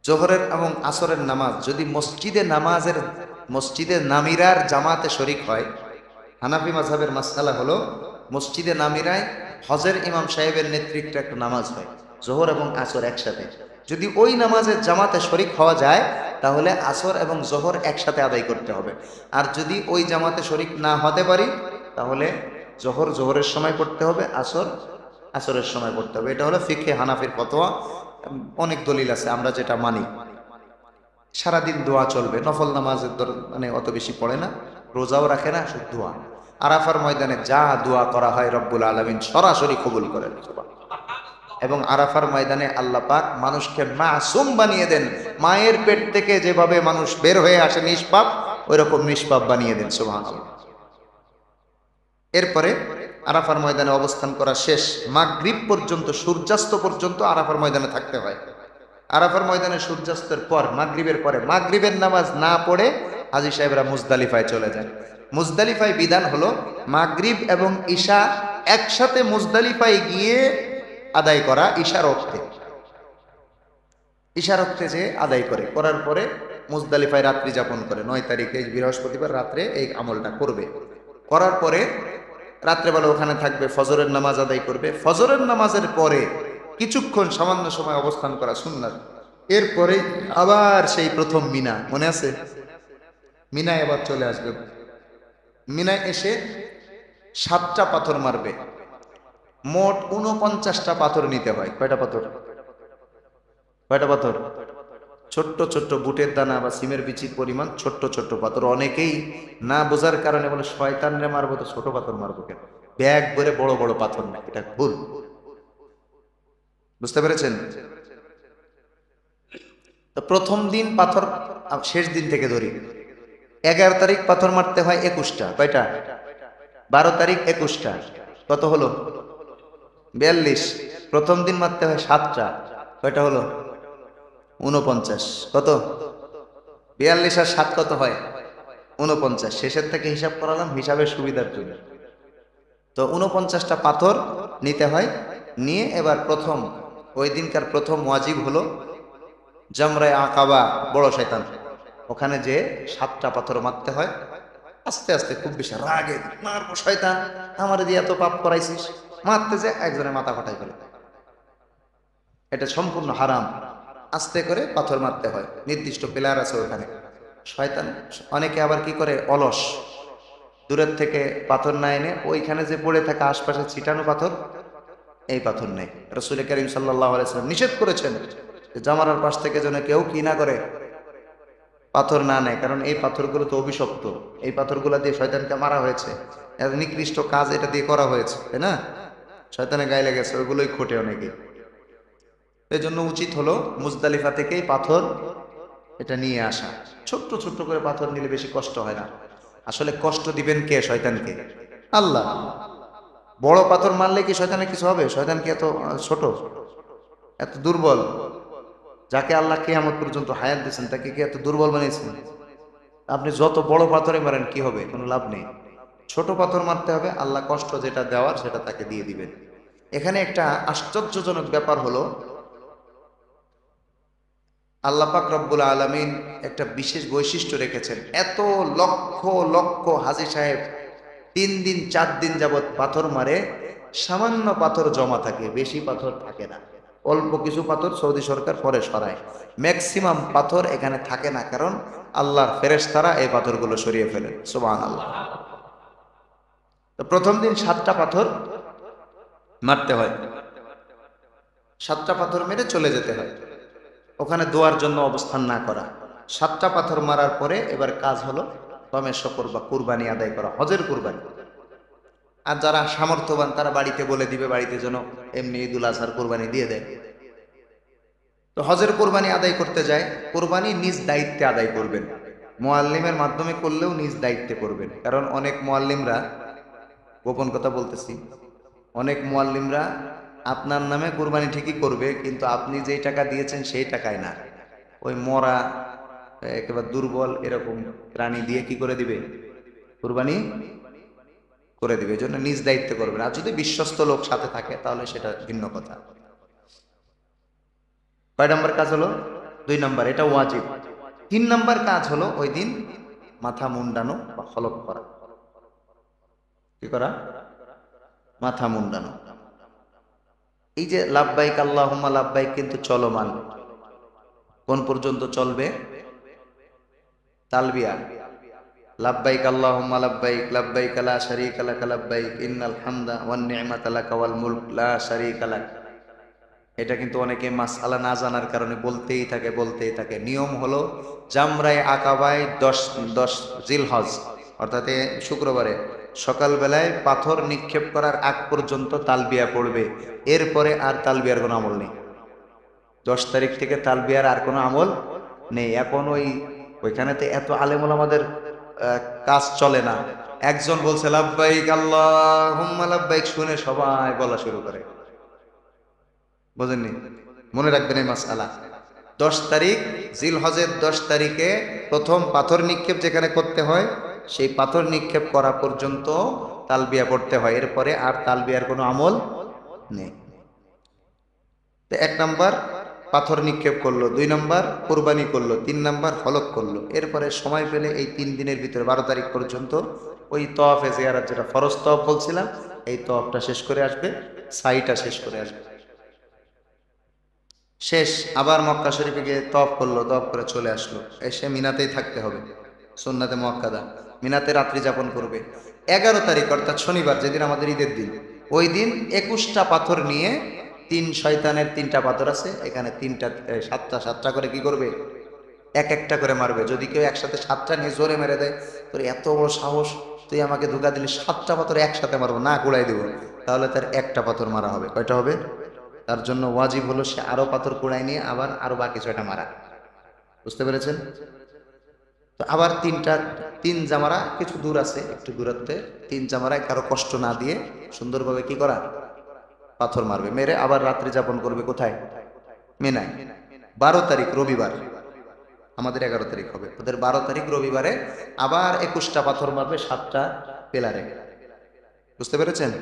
জোহরের এবং আসরের নামাজ যদি মসজিদে নামিরার জামাতে শরিক হয়, হানাফি মাযহাবের মাসআলা হলো মসজিদে নামিরায় হজের ইমাম সাহেবের নেতৃত্বে একটা নামাজ হয়, জোহর এবং আসর একসাথে। যদি ওই নামাজের জামাতে শরিক হওয়া যায় তাহলে আসর এবং জোহর একসাথে আদায় করতে হবে। আর যদি ওই জামাতে শরিক না হতে পারি তাহলে জোহর জোহরের সময় পড়তে হবে, আসর আসরের সময় পড়তে হবে। এটা হলো ফিকহে হানাফির ফতোয়া। অনেক দলিল আছে, আমরা যেটা মানি। সারাদিন দোয়া চলবে, নফল নামাজের মানে অত বেশি পড়ে না, রোজাও রাখে না, শুধু দোয়া। আরাফার ময়দানে যা দোয়া করা হয় রব্বুল আলামিন সরাসরি কবুল করেন। এবং আরাফার ময়দানে আল্লাহ পাক মানুষকে মাসুম বানিয়ে দেন। মায়ের পেট থেকে যেভাবে মানুষ বের হয়ে আসে নিষ্পাপ, ওইরকম নিষ্পাপ বানিয়ে দেন, সুবহানাল্লাহ। এরপরে আরাফার ময়দানে অবস্থান করা শেষ, মাগরিব পর্যন্ত, সূর্যাস্ত পর্যন্ত আরাফার ময়দানে থাকতে হয়। আরাফার ময়দানে সূর্যাস্তের পর, মাগরিবের পরে, মাগরিবের নামাজ না পড়ে হাজী সাহেবরা মুজদালিফায় চলে যায়। মুজদালিফায় বিধান হলো মাগরিব এবং ঈশা একসাথে মুজদালিফায় গিয়ে আদায় করা। ঈশার অক্তে যে আদায় করার পরে মুজদালিফায় রাত্রি যাপন করে। 9 তারিখে বৃহস্পতিবার রাত্রে এই আমলটা করবে। করার পরে রাত্রেবেলা ওখানে থাকবে, ফজরের নামাজ আদায় করবে। ফজরের নামাজের পরে কিছুক্ষণ সামান্য সময় অবস্থান করা সুন্নাত। এরপরে আবার সেই প্রথম মিনা, মনে আছে? মিনায় আবার চলে আসবে। মিনায় এসে 7টা পাথর মারবে। মোট 49টা পাথর নিতে হয়। কয়টা পাথর? ছোট্ট ছোট্ট বুটের দানা বা সিমের বিচির পরিমাণ ছোট্ট ছোট্ট পাথর। অনেকেই না বোঝার কারণে বলে শয়তানরে মারবো তো ছোট পাথর মারবো কেন, ব্যাগ ভরে বড় বড় পাথর না, এটা ভুল। বুঝতে পেরেছেন? তো প্রথম দিন পাথর, শেষ দিন থেকে ধরি। 11 তারিখ পাথর মারতে হয় 21টা। কয়টা? 12 তারিখ 21টা। কত হলো? 42। প্রথম দিন মারতে হয় 7টা। কয়টা হলো? 49। কত? 42 আর 7 কত হয়? 49। শেষের থেকে হিসাব করালাম হিসাবের সুবিধার জন্য। তো 49টা পাথর নিতে হয়। নিয়ে এবার প্রথম, ওই দিনকার প্রথম ওয়াজিব হলো জামরায়ে আকাবা, বড় শয়তান, ওখানে যে 7টা পাথর মারতে হয়। আস্তে আস্তে খুব বেশি রাগে, মারবো শয়তান, আমার দিয়ে এত পাপ করাইছিস, মারতে যে একজনের মাথা ফাটাই ফেলে। এটা সম্পূর্ণ হারাম। আস্তে করে পাথর মারতে হয়, নির্দিষ্ট পিলার আছে ওখানে। শয়তান অনেকে আবার কি করে, অলস, দূরের থেকে পাথর না এনে ওইখানে যে পড়ে থাকা আশপাশে ছিটানো পাথর, এই পাথর নেই। রাসূল করিম সাল্লাল্লাহু আলাইহি ওয়াসাল্লাম নিষেধ করেছেন যে জামারার পাশ থেকে যেন কেউ কি না করে, পাথর না নেয়, কারণ এই পাথরগুলো তো অভিশপ্ত। এই পাথরগুলো দিয়ে শয়তানকে মারা হয়েছে, এত নিকৃষ্ট কাজ এটা দিয়ে করা হয়েছে, তাই না? শয়তানের গায়ে লেগেছে, ওইগুলোই খোটে অনেকে। এই জন্য উচিত হলো মুজদালিফা থেকেই পাথর এটা নিয়ে আসা। ছোট্ট ছোট্ট করে পাথর নিলে বেশি কষ্ট হয় না। আসলে কষ্ট দিবেন কে? শয়তানকে, আল্লাহ। বড় পাথর মারলে কি শয়তানের কিছু হবে? শয়তান কি এত ছোট, এত দুর্বল? যাকে আল্লাহ কিয়ামত পর্যন্ত হায়াত দিয়েছেন তাকে কি এত দুর্বল বানিয়েছেন? আপনি যত বড় পাথরে মারেন কি হবে? কোনো লাভ নেই। ছোট পাথর মারতে হবে, আল্লাহ কষ্ট যেটা দেওয়ার সেটা তাকে দিয়ে দিবেন। এখানে একটা আশ্চর্যজনক ব্যাপার হলো, আল্লাহ পাক রব্বুল আলামিন একটা বিশেষ বৈশিষ্ট্য রেখেছেন। এত লক্ষ লক্ষ হাজী সাহেব 3 দিন 4 দিন যাবৎ পাথর মারে, সামান্য পাথর জমা থাকে, বেশি পাথর থাকে না। অল্প কিছু পাথর সৌদি সরকার পরে সরায়, ম্যাক্সিমাম পাথর এখানে থাকে না, কারণ আল্লাহর ফেরেশতারা এই পাথরগুলো সরিয়ে ফেলেন। সুবহানাল্লাহ। তো প্রথম দিন 7টা পাথর মারতে হয়, 7টা পাথর মেরে চলে যেতে হয়, ওখানে দোয়ার জন্য অবস্থান না করা। 7টা পাথর মারার পরে এবার কাজ হলো তমে শকর বা কুরবানি আদায় করা, হজের কুরবানি। আর যারা সামর্থ্যবান তারা বাড়িতে বলে দিবে, বাড়িতে যেন এমনি ঈদুল আজহার কুরবানি দিয়ে দেয়। তো হজের কুরবানি আদায় করতে যায়, কুরবানি নিজ দায়িত্বে আদায় করবেন। মুআল্লিমের মাধ্যমে করলেও নিজ দায়িত্বে করবেন, কারণ অনেক মুআল্লিমরা, গোপন কথা বলতেছি, অনেক মুআল্লিমরা আপনার নামে কুরবানি ঠিকই করবে, কিন্তু আপনি যেই টাকা দিয়েছেন সেই টাকায় না, ওই মরা একেবারে দুর্বল এরকম প্রাণী দিয়ে কি করে দিবে? কুরবানি করে দিবে। এই জন্য নিজ দায়িত্বে করবেন। আর যদি বিশ্বস্ত লোক সাথে থাকে তাহলে সেটা ভিন্ন কথা। কয় নম্বর কাজ হলো? 2 নম্বর, এটা ওয়াজিব। 3 নম্বর কাজ হলো ওই দিন মাথা মুন্ডানো বা হলক করা। কি করা? মাথা মুন্ডানো। এই যে লাব্বাইক আল্লাহুম্মা লাব্বাইক কিন্তু চলমান, কোন পর্যন্ত চলবে? তালবিয়া, লাব্বাইক আল্লাহুম্মা লাব্বাইক, লাব্বাইক লা শারীকা লাক লাব্বাইক, ইন্নাল হামদা ওয়ান নি'মাতা লাক ওয়াল মুলক লা শারীকা লাক। এটা কিন্তু অনেকে মাসআলা না জানার কারণে বলতেই থাকে। নিয়ম হলো জামরায়ে আকাবায় 10 জিলহজ অর্থাৎ শুক্রবারে সকালবেলায় পাথর নিক্ষেপ করার আগ পর্যন্ত তালবিয়া পড়বে, এরপরে আর তালবিয়ার কোনো আমল নেই। 10 তারিখ থেকে তালবিয়ার আর কোনো আমল নেই। এখন ওইখানেতে এত আলেম ওলামাদের কাজ চলে না। একজন বলছে লাব্বাইক আল্লাহুম্মা লাব্বাইক, শুনে সবাই বলা শুরু করে। বুঝেননি? মনে রাখবেন এই মাসআলা। 10 তারিখ জিলহজের 10 তারিখে প্রথম পাথর নিক্ষেপ যেখানে করতে হয়, সেই পাথর নিক্ষেপ করা পর্যন্ত তালবিয়া পড়তে হয়, এরপরে আর তালবিয়ার কোনো আমল নেই। তো 1 নাম্বার পাথর নিক্ষেপ করলো, 2 নাম্বার কুরবানি করলো, 3 নাম্বার হলক করলো। এরপরে সময় পেলে এই 3 দিনের ভিতরে 12 তারিখ পর্যন্ত ওই তওয়াফে জিয়ারত, যেটা ফরজ তওয়াফ বলছিলাম, এই তওয়াফটা শেষ করে আসবে, সাইটা শেষ করে আসবে। শেষ আবার মক্কা শরীফে গিয়ে তওয়াফ করলো, তওয়াফ করে চলে আসলো, এসে মিনাতেই থাকতে হবে, সুন্নাতে মুআক্কাদা। মিনাতে রাত্রি যাপন করবে। 11 তারিখ অর্থাৎ শনিবার, যেদিন আমাদের ঈদের দিন, ওই দিন 21টা পাথর নিয়ে, 3 শয়তানের 3টা পাথর আছে এখানে, 7টা করে কি করবে? একটা করে মারবে। যদি কেউ একসাথে 7টা নিয়ে জোরে মেরে দেয়, তোর এত বড় সাহস, তুই আমাকে ধোঁকা দিলি, 7টা পাথর একসাথে মারবো না, গুড়াই দিব, তাহলে তার একটা পাথর মারা হবে। কয়টা হবে? তার জন্য ওয়াজিব হলো সে আরো পাথর কুড়াই নিয়ে আবার আরো বাকি 6টা মারা। বুঝতে পেরেছেন? তো আবার 3 জামারা কিছু দূর আছে, একটু দূরত্বে 3 জামারায় কারো কষ্ট না দিয়ে সুন্দরভাবে কি করা? পাথর মারবে, মেরে আবার রাত্রি যাপন করবে। কোথায়? মিনায়। 12 তারিখ রবিবার, আমাদের 11 তারিখ হবে, ওদের 12 তারিখ রবিবারে আবার 21টা পাথর মারবে 7টা পিলারে। বুঝতে পেরেছেন?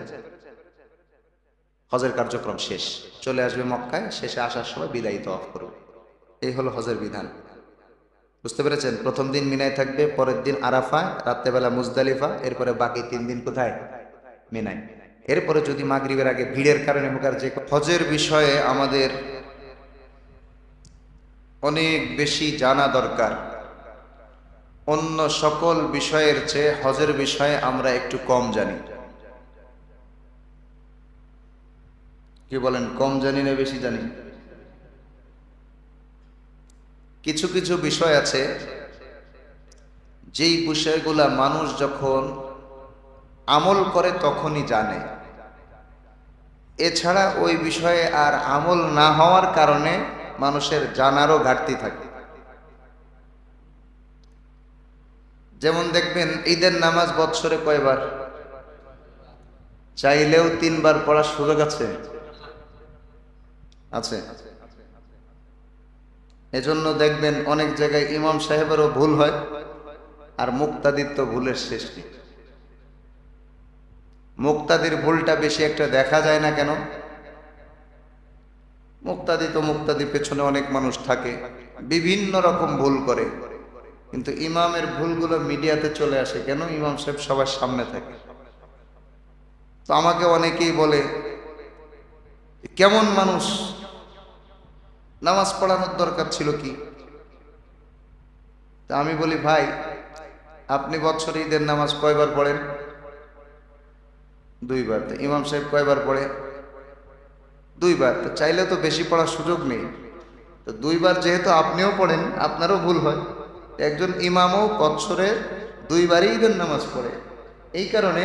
হজের কার্যক্রম শেষ, চলে আসবে মক্কায়, শেষে আসার সময় বিদায়ী তওয়াফ করবে। এই হলো হজের বিধান। বুঝতে পেরেছেন? প্রথম দিন মিনায় থাকবে, পরের দিন আরাফা, রাত্রেবেলা মুজদালিফা, এরপরে বাকি 3 দিন কোথায়? মিনায়। এরপরে যদি মাগরিবের আগে ভিড়ের কারণে হোক আর যে, হজের বিষয়ে আমাদের অনেক বেশি জানা দরকার। অন্য সকল বিষয়ের চেয়ে হজের বিষয়ে আমরা একটু কম জানি। কি বলেন, কম জানি না বেশি জানি? কিছু কিছু বিষয় আছে যেই বিষয়গুলা মানুষ যখন আমল করে তখনই জানে, এছাড়া ওই বিষয়ে আর আমল না হওয়ার কারণে মানুষের জানারও ঘাটতি থাকে। যেমন দেখবেন ঈদের নামাজ বৎসরে কয়বার? চাইলেও 3বার পড়ার সুযোগ আছে? আছে। এজন্য দেখবেন অনেক জায়গায় ইমাম সাহেবেরও ভুল হয়, আর মুক্তাদির তো ভুলের শেষ নেই। মুক্তাদির ভুলটা বেশি একটা দেখা যায় না কেন? মুক্তাদি পেছনে অনেক মানুষ থাকে, বিভিন্ন রকম ভুল করে, কিন্তু ইমামের ভুলগুলো মিডিয়াতে চলে আসে কেন? ইমাম সাহেব সবার সামনে থাকে। তো আমাকে অনেকেই বলে, কেমন মানুষ, নামাজ পড়ানোর দরকার ছিল কি? তা আমি বলি, ভাই আপনি বছরে ঈদের নামাজ কয়বার পড়েন? 2বার। তো ইমাম সাহেব কয়বার পড়ে? 2বার। তো চাইলেও তো বেশি পড়ার সুযোগ নেই। তো 2বার যেহেতু আপনিও পড়েন, আপনারও ভুল হয়। একজন ইমামও বছরে 2বারই ঈদের নামাজ পড়ে, এই কারণে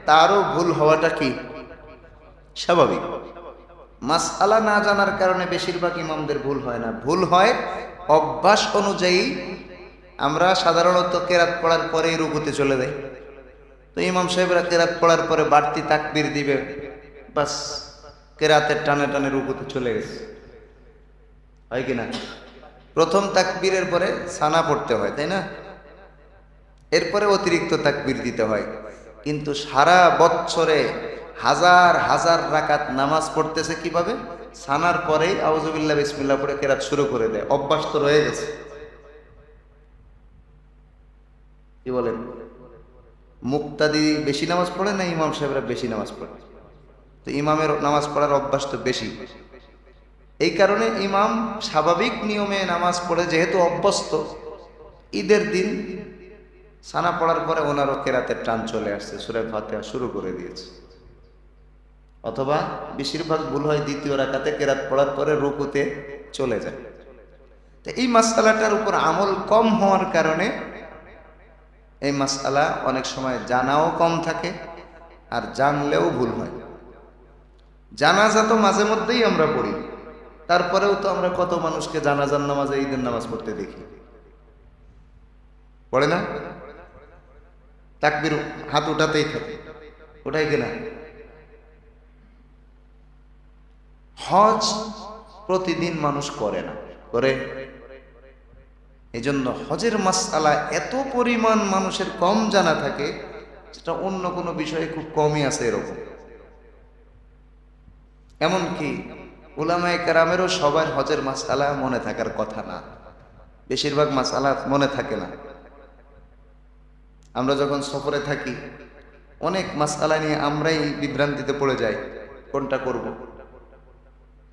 তারও ভুল হওয়াটা কি স্বাভাবিক। মাসআলা না জানার কারণে বেশিরভাগ ইমামদের ভুল হয় না, ভুল হয় অভ্যাস অনুযায়ী। আমরা সাধারণত কেরাত পড়ার পরেই রুকুতে চলে যাই। তো ইমাম সাহেবরা কেরাত পড়ার পরে বাড়তি তাকবীর দিবে, বাস কেরাতের টানে টানে রুকুতে চলে গেছে। হয় কিনা? প্রথম তাকবীরের পরে সানা পড়তে হয়, তাই না? এরপরে অতিরিক্ত তাকবীর দিতে হয়। কিন্তু সারা বছরে হাজার হাজার রাকাত নামাজ পড়তেছে কিভাবে? সানার পরেই আউযুবিল্লাহ বিসমিল্লাহ পড়ে কেরাত শুরু করে দেয়। অভ্যাস তো রয়ে গেছে। কি বলেন? মুক্তাদি বেশি নামাজ পড়ে না ইমাম সাহেবরা বেশি নামাজ পড়ে? তো ইমামের নামাজ পড়ার অভ্যাস তো বেশি, এই কারণে ইমাম স্বাভাবিক নিয়মে নামাজ পড়ে, যেহেতু অভ্যস্ত। ঈদের দিন সানা পড়ার পরে ওনারও কেরাতের টান চলে আসছে, সূরা ফাতিহা শুরু করে দিয়েছে। অথবা বেশিরভাগ ভুল হয় দ্বিতীয় রাকাতে কেরাত পড়ার পরে রুকুতে চলে যায়। তো এই মাসআলাটার উপর আমল কম হওয়ার কারণে এই মাসআলা অনেক সময় জানাও কম থাকে, আর জানলেও ভুল হয়। জানাজা তো মাঝে মধ্যেই আমরা পড়ি, তারপরেও তো আমরা কত মানুষকে জানাজার নামাজে ঈদের নামাজ পড়তে দেখি, পড়ে না? তাকবীর হাত উঠাতেই থাকে, ওটাই কিনা? হজ প্রতিদিন মানুষ করে না, করে? এই জন্য হজের মাসআলা এত পরিমাণ মানুষের কম জানা থাকে, যেটা অন্য কোনো বিষয়ে খুব কমই আছে এরকম। এমনকি উলামায়ে কেরামেরও সবার হজের মাসআলা মনে থাকার কথা না, বেশিরভাগ মাসআলা মনে থাকে না। আমরা যখন সফরে থাকি অনেক মাসআলা নিয়ে আমরাই বিভ্রান্তিতে পড়ে যাই, কোনটা করব।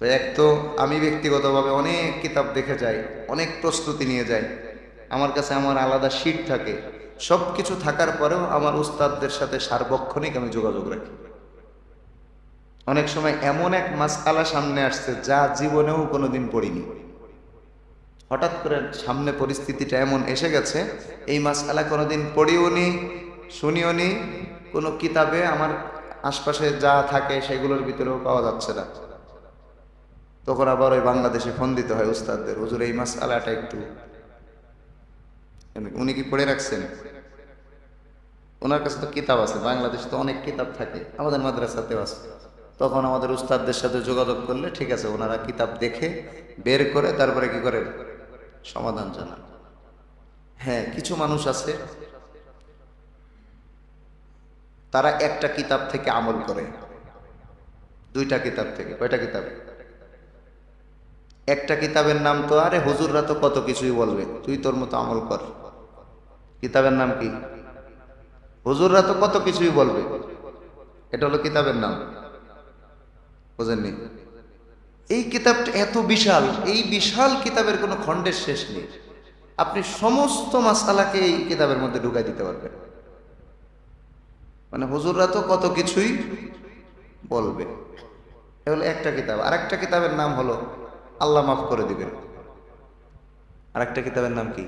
তো এক তো আমি ব্যক্তিগতভাবে অনেক কিতাব দেখে যাই, অনেক প্রস্তুতি নিয়ে যাই, আমার কাছে আমার আলাদা শীট থাকে, সব কিছু থাকার পরেও আমার উস্তাদদের সাথে সার্বক্ষণিক আমি যোগাযোগ রাখি। অনেক সময় এমন এক মাসআলা সামনে আসছে যা জীবনেও কোনোদিন পড়িনি, হঠাৎ করে সামনে পরিস্থিতিটা এমন এসে গেছে, এই মাসআলা কোনোদিন পড়িও নি, শুনিও নি, কোনো কিতাবে আমার আশপাশে যা থাকে সেগুলোর ভিতরেও পাওয়া যাচ্ছে না। তখন আবার ওই বাংলাদেশে ফোন দিতে হয় উস্তাদদের, হুজুর এই মাসআলাটা একটু, উনি কি পড়ে রাখছেন? ওনার কাছে তো কিতাব আছে, বাংলাদেশে তো অনেক কিতাব থাকে, আমাদের মাদ্রাসাতেও আছে। তখন আমাদের উস্তাদদের সাথে যোগাযোগ করলে ঠিক আছে, ওনারা কিতাব দেখে বের করে তারপরে কি করেন, সমাধান জানান। হ্যাঁ, কিছু মানুষ আছে তারা একটা কিতাব থেকে আমল করে, 2টা কিতাব থেকে। কয়টা কিতাব? একটা কিতাবের নাম তো, আরে হুজুররা তো কত কিছুই বলবে, তুই তোর মতো আমল কর। কিতাবের নাম কি? হুজুররা তো কত কিছুই বলবে, এটা হলো কিতাবের নাম। বুঝেননি? এই কিতাবটা এত বিশাল, এই বিশাল কিতাবের কোনো খণ্ডের শেষ নেই। আপনি সমস্ত মাসালাকে এই কিতাবের মধ্যে ঢুকাই দিতে পারবেন। মানে হুজুররা তো কত কিছুই বলবে, এ হলো একটা কিতাব। আর একটা কিতাবের নাম হলো আল্লাহ মাফ করে দিবেন। আর একটা কিতাবের নাম কি?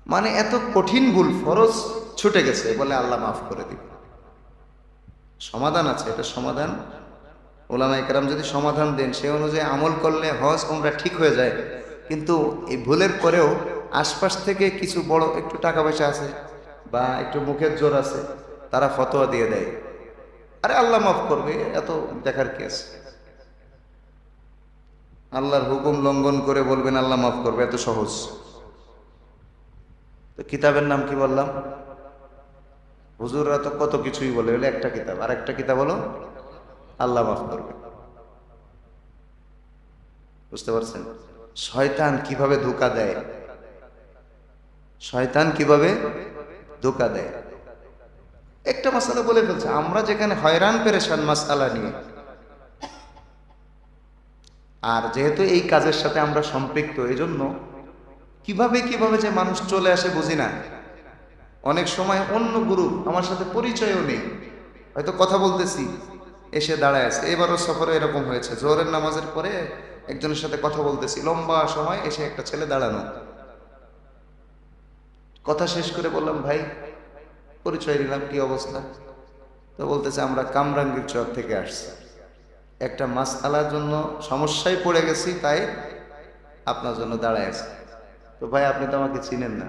মানে এত কঠিন ভুল, ফরজ ছুটে গেছে বলে আল্লাহ মাফ করে দিবেন। সমাধান আছে, এটা সমাধান ওলামায়ে কেরাম যদি সমাধান দেন, সে অনুযায়ী আমল করলে হজ উমরা ঠিক হয়ে যায়। কিন্তু এই ভুলের পরেও আশপাশ থেকে কিছু বড় একটু টাকা পয়সা আছে বা একটু মুখের জোর আছে, তারা ফতোয়া দিয়ে দেয়, আরে আল্লাহ মাফ করবে, এত দেখার কি আছে? আল্লাহর হুকুম লঙ্ঘন করে বলবেন আল্লাহ মাফ করবে, এত সহজ? তো কিতাবের নাম কি বললাম? হুজুররা তো কত কিছুই বলে, হলো একটা কিতাব। আর একটা কিতাব হলো আল্লাহ মাফ করবে। বুঝতে পারছেন শয়তান কিভাবে ধোঁকা দেয়? শয়তান কিভাবে ধোঁকা দেয়? একটা মাসালা বলে ফেলছে, আমরা যেখানে হয়রান পেরেশান মাসালা নিয়ে, আর যেহেতু এই কাজের সাথে আমরা সম্পৃক্ত, এই জন্য কিভাবে কিভাবে যে মানুষ চলে আসে বুঝি না। অনেক সময় অন্য গ্রুপ, আমার সাথে পরিচয়ও নেই, হয়তো কথা বলতেছি, এসে দাঁড়ায় আছে। এবারও সফরে এরকম হয়েছে, জোহরের নামাজের পরে একজনের সাথে কথা বলতেছি, লম্বা সময় এসে একটা ছেলে দাঁড়ানো। কথা শেষ করে বললাম, ভাই পরিচয় দিলাম, কি অবস্থা? তো বলতেছে আমরা কামরাঙ্গীর চর থেকে আসছি, একটা মাসআলার জন্য সমস্যায় পড়ে গেছি, তাই আপনার জন্য দাঁড়ায় আছি। তো ভাই আপনি তো আমাকে চিনেন না।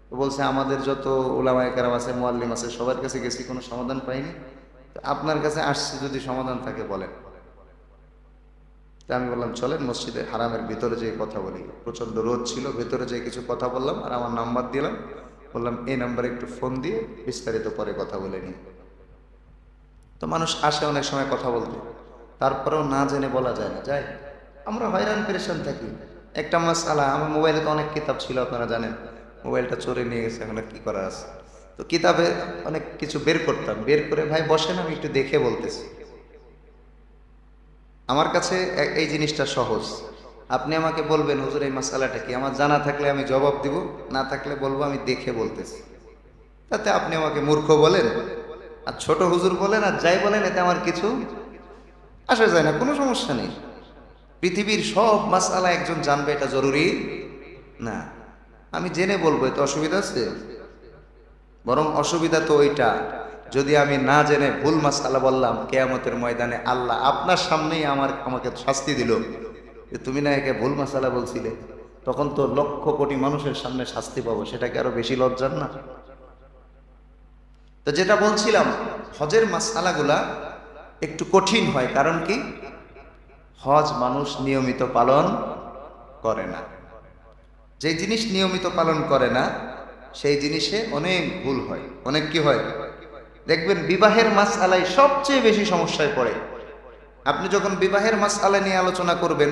তো বলছে আমাদের যত উলামায়ে কেরাম আছে, মুআল্লিম আছে, সবার কাছে গেছি, কোনো সমাধান পাইনি, তো আপনার কাছে আসছি, যদি সমাধান থাকে বলেন। তা আমি বললাম চলেন মসজিদে হারামের ভিতরে যেয়ে কথা বলি। প্রচণ্ড রোদ ছিল, ভেতরে যেয়ে কিছু কথা বললাম, আর আমার নাম্বার দিলাম, বললাম এই নাম্বারে একটু ফোন দিয়ে বিস্তারিত পরে কথা বলে নিই। তো মানুষ আসে অনেক সময় কথা বলতে, তারপরেও না জেনে বলা যায় না, যায়। আমরা হয়রান পেরেশান থাকি। একটা মাসআলা, আমার মোবাইলে তো অনেক কিতাব ছিল, আপনারা জানেন, মোবাইলটা চোরে নিয়ে গেছে, এখন আর কি করার আছে। তো কিতাবে অনেক কিছু বের করতাম, বের করে ভাই বসেন আমি একটু দেখে বলতেছি। আমার কাছে এই জিনিসটা সহজ। আপনি আমাকে বলবেন হুজুর এই মাসালাটা কি, আমার জানা থাকলে আমি জবাব দিব, না থাকলে বলবো আমি দেখে বলতেছি। তাতে আপনি আমাকে মূর্খ বলেন আর ছোট হুজুর বলেন আর যাই বলেন, এতে আমার কিছু আসে যায় না, কোনো সমস্যা নেই। পৃথিবীর সব মাসালা একজন জানবে এটা জরুরি না। আমি জেনে বলবো, এতে অসুবিধা আছে? বরং অসুবিধা তো ওইটা, যদি আমি না জেনে ভুল মাসালা বললাম, কিয়ামতের ময়দানে আল্লাহ আপনার সামনেই আমাকে শাস্তি দিল যে তুমি না একে ভুল মাসালা বলছিলে, তখন তো লক্ষ কোটি মানুষের সামনে শাস্তি পাবো, সেটাকে আরো বেশি লজ্জার না? তো যেটা বলছিলাম, হজের মাসালাগুলা একটু কঠিন হয়, কারণ কি? হজ মানুষ নিয়মিত পালন করে না। যে জিনিস নিয়মিত পালন করে না, সেই জিনিসে অনেক ভুল হয়, অনেক কি হয়। দেখবেন বিবাহের মাসআলায় সবচেয়ে বেশি সমস্যায় পড়ে। আপনি যখন বিবাহের মাসআলা নিয়ে আলোচনা করবেন,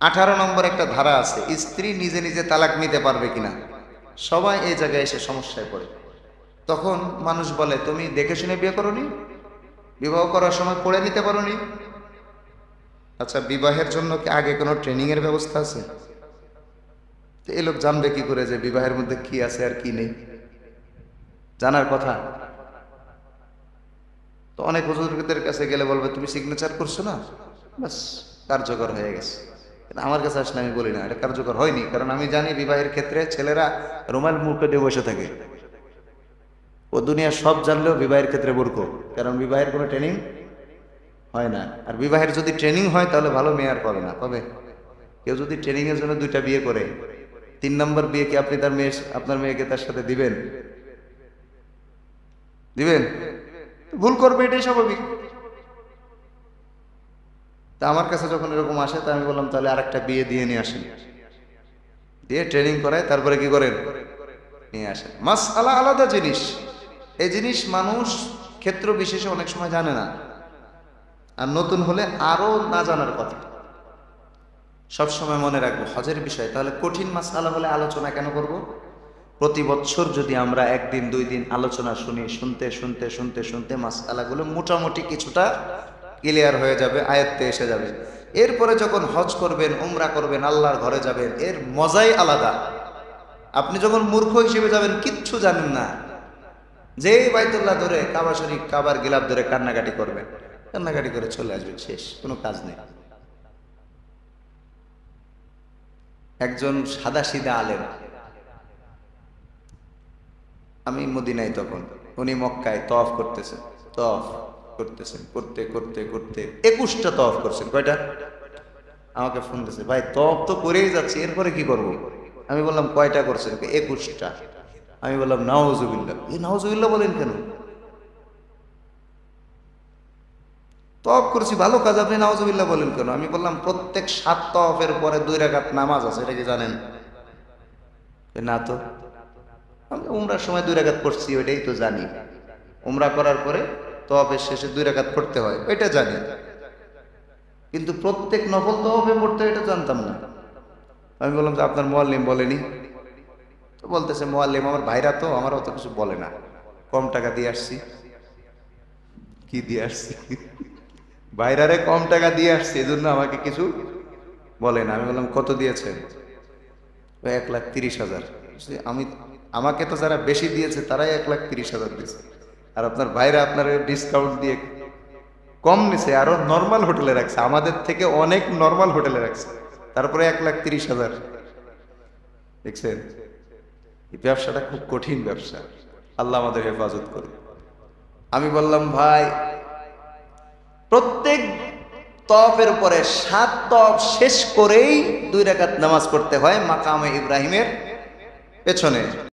18 নম্বর একটা ধারা আছে, স্ত্রী নিজে নিজে তালাক নিতে পারবে কিনা। সবাই এই জায়গায় এসে সমস্যায় পড়ে। তখন মানুষ বলে তুমি দেখে শুনে বিয়ে করোনি, বিবাহ করার সময় পড়ে নিতে পারোনি। আচ্ছা, বিবাহের জন্য কি আগে কোনো ট্রেনিং এর ব্যবস্থা আছে? তো এই লোক জানবে কি করে যে বিবাহের মধ্যে কি আছে আর কি নেই? জানার কথা। তো অনেক হুজুরদের কাছে গেলে বলবে তুমি সিগনেচার করছো না, বাস কার্যকর হয়ে গেছে। কিন্তু আমার কাছে আসলে আমি বলি না এটা কার্যকর হয়নি, কারণ আমি জানি বিবাহের ক্ষেত্রে ছেলেরা রুমাল মুখে দিয়ে বসে থাকে। ও দুনিয়া সব জানলেও বিবাহের ক্ষেত্রে মূর্খ, কারণ বিবাহের কোনো ট্রেনিং হয় না। আর বিবাহের যদি ট্রেনিং হয় তাহলে ভালো মেয়ে আর পাবে না, পাবে? কেউ যদি ট্রেনিং এর জন্য 2টা বিয়ে করে, 3 নম্বর বিয়ে কি আপনি আপনার মেয়েকে তার সাথে দিবেন? দিবেন? ভুল করবে, এটাই স্বাভাবিক। তা আমার কাছে যখন এরকম আসে, তা আমি বললাম তাহলে আরেকটা বিয়ে দিয়ে নিয়ে আসেন, দিয়ে ট্রেনিং করায়, তারপরে কি করেন, নিয়ে আসেন। মাসআলা আলাদা জিনিস, এই জিনিস মানুষ ক্ষেত্র বিশেষে অনেক সময় জানে না। আর নতুন হলে আরো না জানার কথা। সবসময় মনে রাখবো হজের বিষয়, তাহলে কঠিন মাসআলা হলে আলোচনা কেন করব? প্রতি বছর যদি আমরা একদিন 2 দিন আলোচনা শুনি, শুনতে শুনতে শুনতে শুনতে মাসআলাগুলো মোটামুটি কিছুটা ক্লিয়ার হয়ে যাবে, আয়ত্তে এসে যাবে। এরপরে যখন হজ করবেন, উমরা করবেন, আল্লাহর ঘরে যাবেন, এর মজাই আলাদা। আপনি যখন মূর্খ হিসেবে যাবেন, কিচ্ছু জানেন না, যে বাইতুল্লাহ ধরে, কাবা শরীফ, কাবার গিলাফ ধরে কান্নাকাটি করবেন, কান্নাকাটি করে চলে আসবেন, শেষ, কোনো কাজ নেই। একজন সাদাসিধা আলেম, আমি মদিনায় তখন, উনি মক্কায় তওয়াফ করতেছেন, তওয়াফ করতেছেন, করতে করতে করতে 21টা তওয়াফ করছেন। কয়টা? আমাকে ফোন দিয়েছে, ভাই তওয়াফ তো করেই যাচ্ছি, এরপরে কি করব? আমি বললাম কয়টা করছেন? 21টা। আমি বললাম নাউজুবিল্লাহ। এই নাউজুবিল্লাহ বলেন কেন? তওয়াফ করছি, ভালো কাজ, আপনি নাউজুবিল্লাহ বলেন কেন? আমি বললাম প্রত্যেক 7 তওয়াফের পরে 2 রাকাত নামাজ আছে, এটা কি জানেন? না তো। আমি উমরার সময় 2 রাকাত পড়ছি, ওইটাই তো জানি। উমরা করার পরে তওয়াফের শেষে 2 রাকাত পড়তে হয়, ওইটা জানি, কিন্তু প্রত্যেক নফল তওয়াফে পড়তে হয় এটা জানতাম না। আমি বললাম যে আপনার মুআল্লিম বলেনি? তো বলতেছে মুআল্লিম আমার ভাইরা, তো আমার অত কিছু বলে না, কম টাকা দিয়ে আসছি। কি দিয়ে আসছি? ভাইরারে কম টাকা দিয়ে আসছি, এজন্য আমাকে কিছু বলে না। আমি বললাম কত দিয়েছেন? 1,30,000। আমি, আমাকে তো যারা বেশি দিয়েছে তারাই 1,30,000 দিয়েছে, আর আপনার ভাইরা আপনার ডিসকাউন্ট দিয়ে কম নিছে, আরো নর্মাল হোটেলে রাখছে, আমাদের থেকে অনেক নর্মাল হোটেলে রাখছে, তারপরে 1,30,000। দেখছেন, এই ব্যবসাটা খুব কঠিন ব্যবসা, আল্লাহ আমাদের হেফাজত করুন। আমি বললাম ভাই, প্রত্যেক তওয়াফের উপরে 7 তওয়াফ শেষ করেই 2 রাকাত নামাজ পড়তে হয় মাকামে ইব্রাহিমের পেছনে।